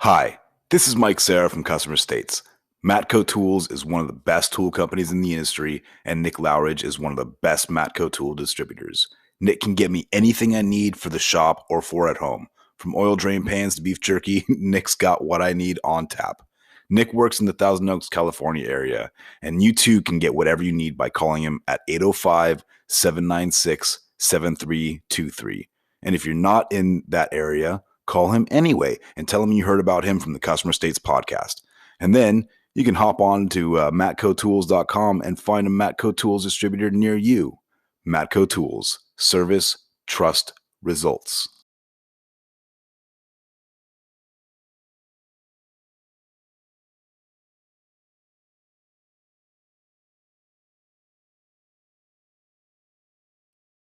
Hi, this is Mike Serra from Customer States. Matco Tools is one of the best tool companies in the industry, and Nick Lowridge is one of the best Matco tool distributors. Nick can get me anything I need for the shop or for at home. From oil drain pans to beef jerky, Nick's got what I need on tap. Nick works in the Thousand Oaks, California area, and you too can get whatever you need by calling him at 805-796-7323. And if you're not in that area, call him anyway and tell him you heard about him from the Customer States podcast. And then you can hop on to matcotools.com and find a Matco Tools distributor near you. Matco Tools. Service, trust, results.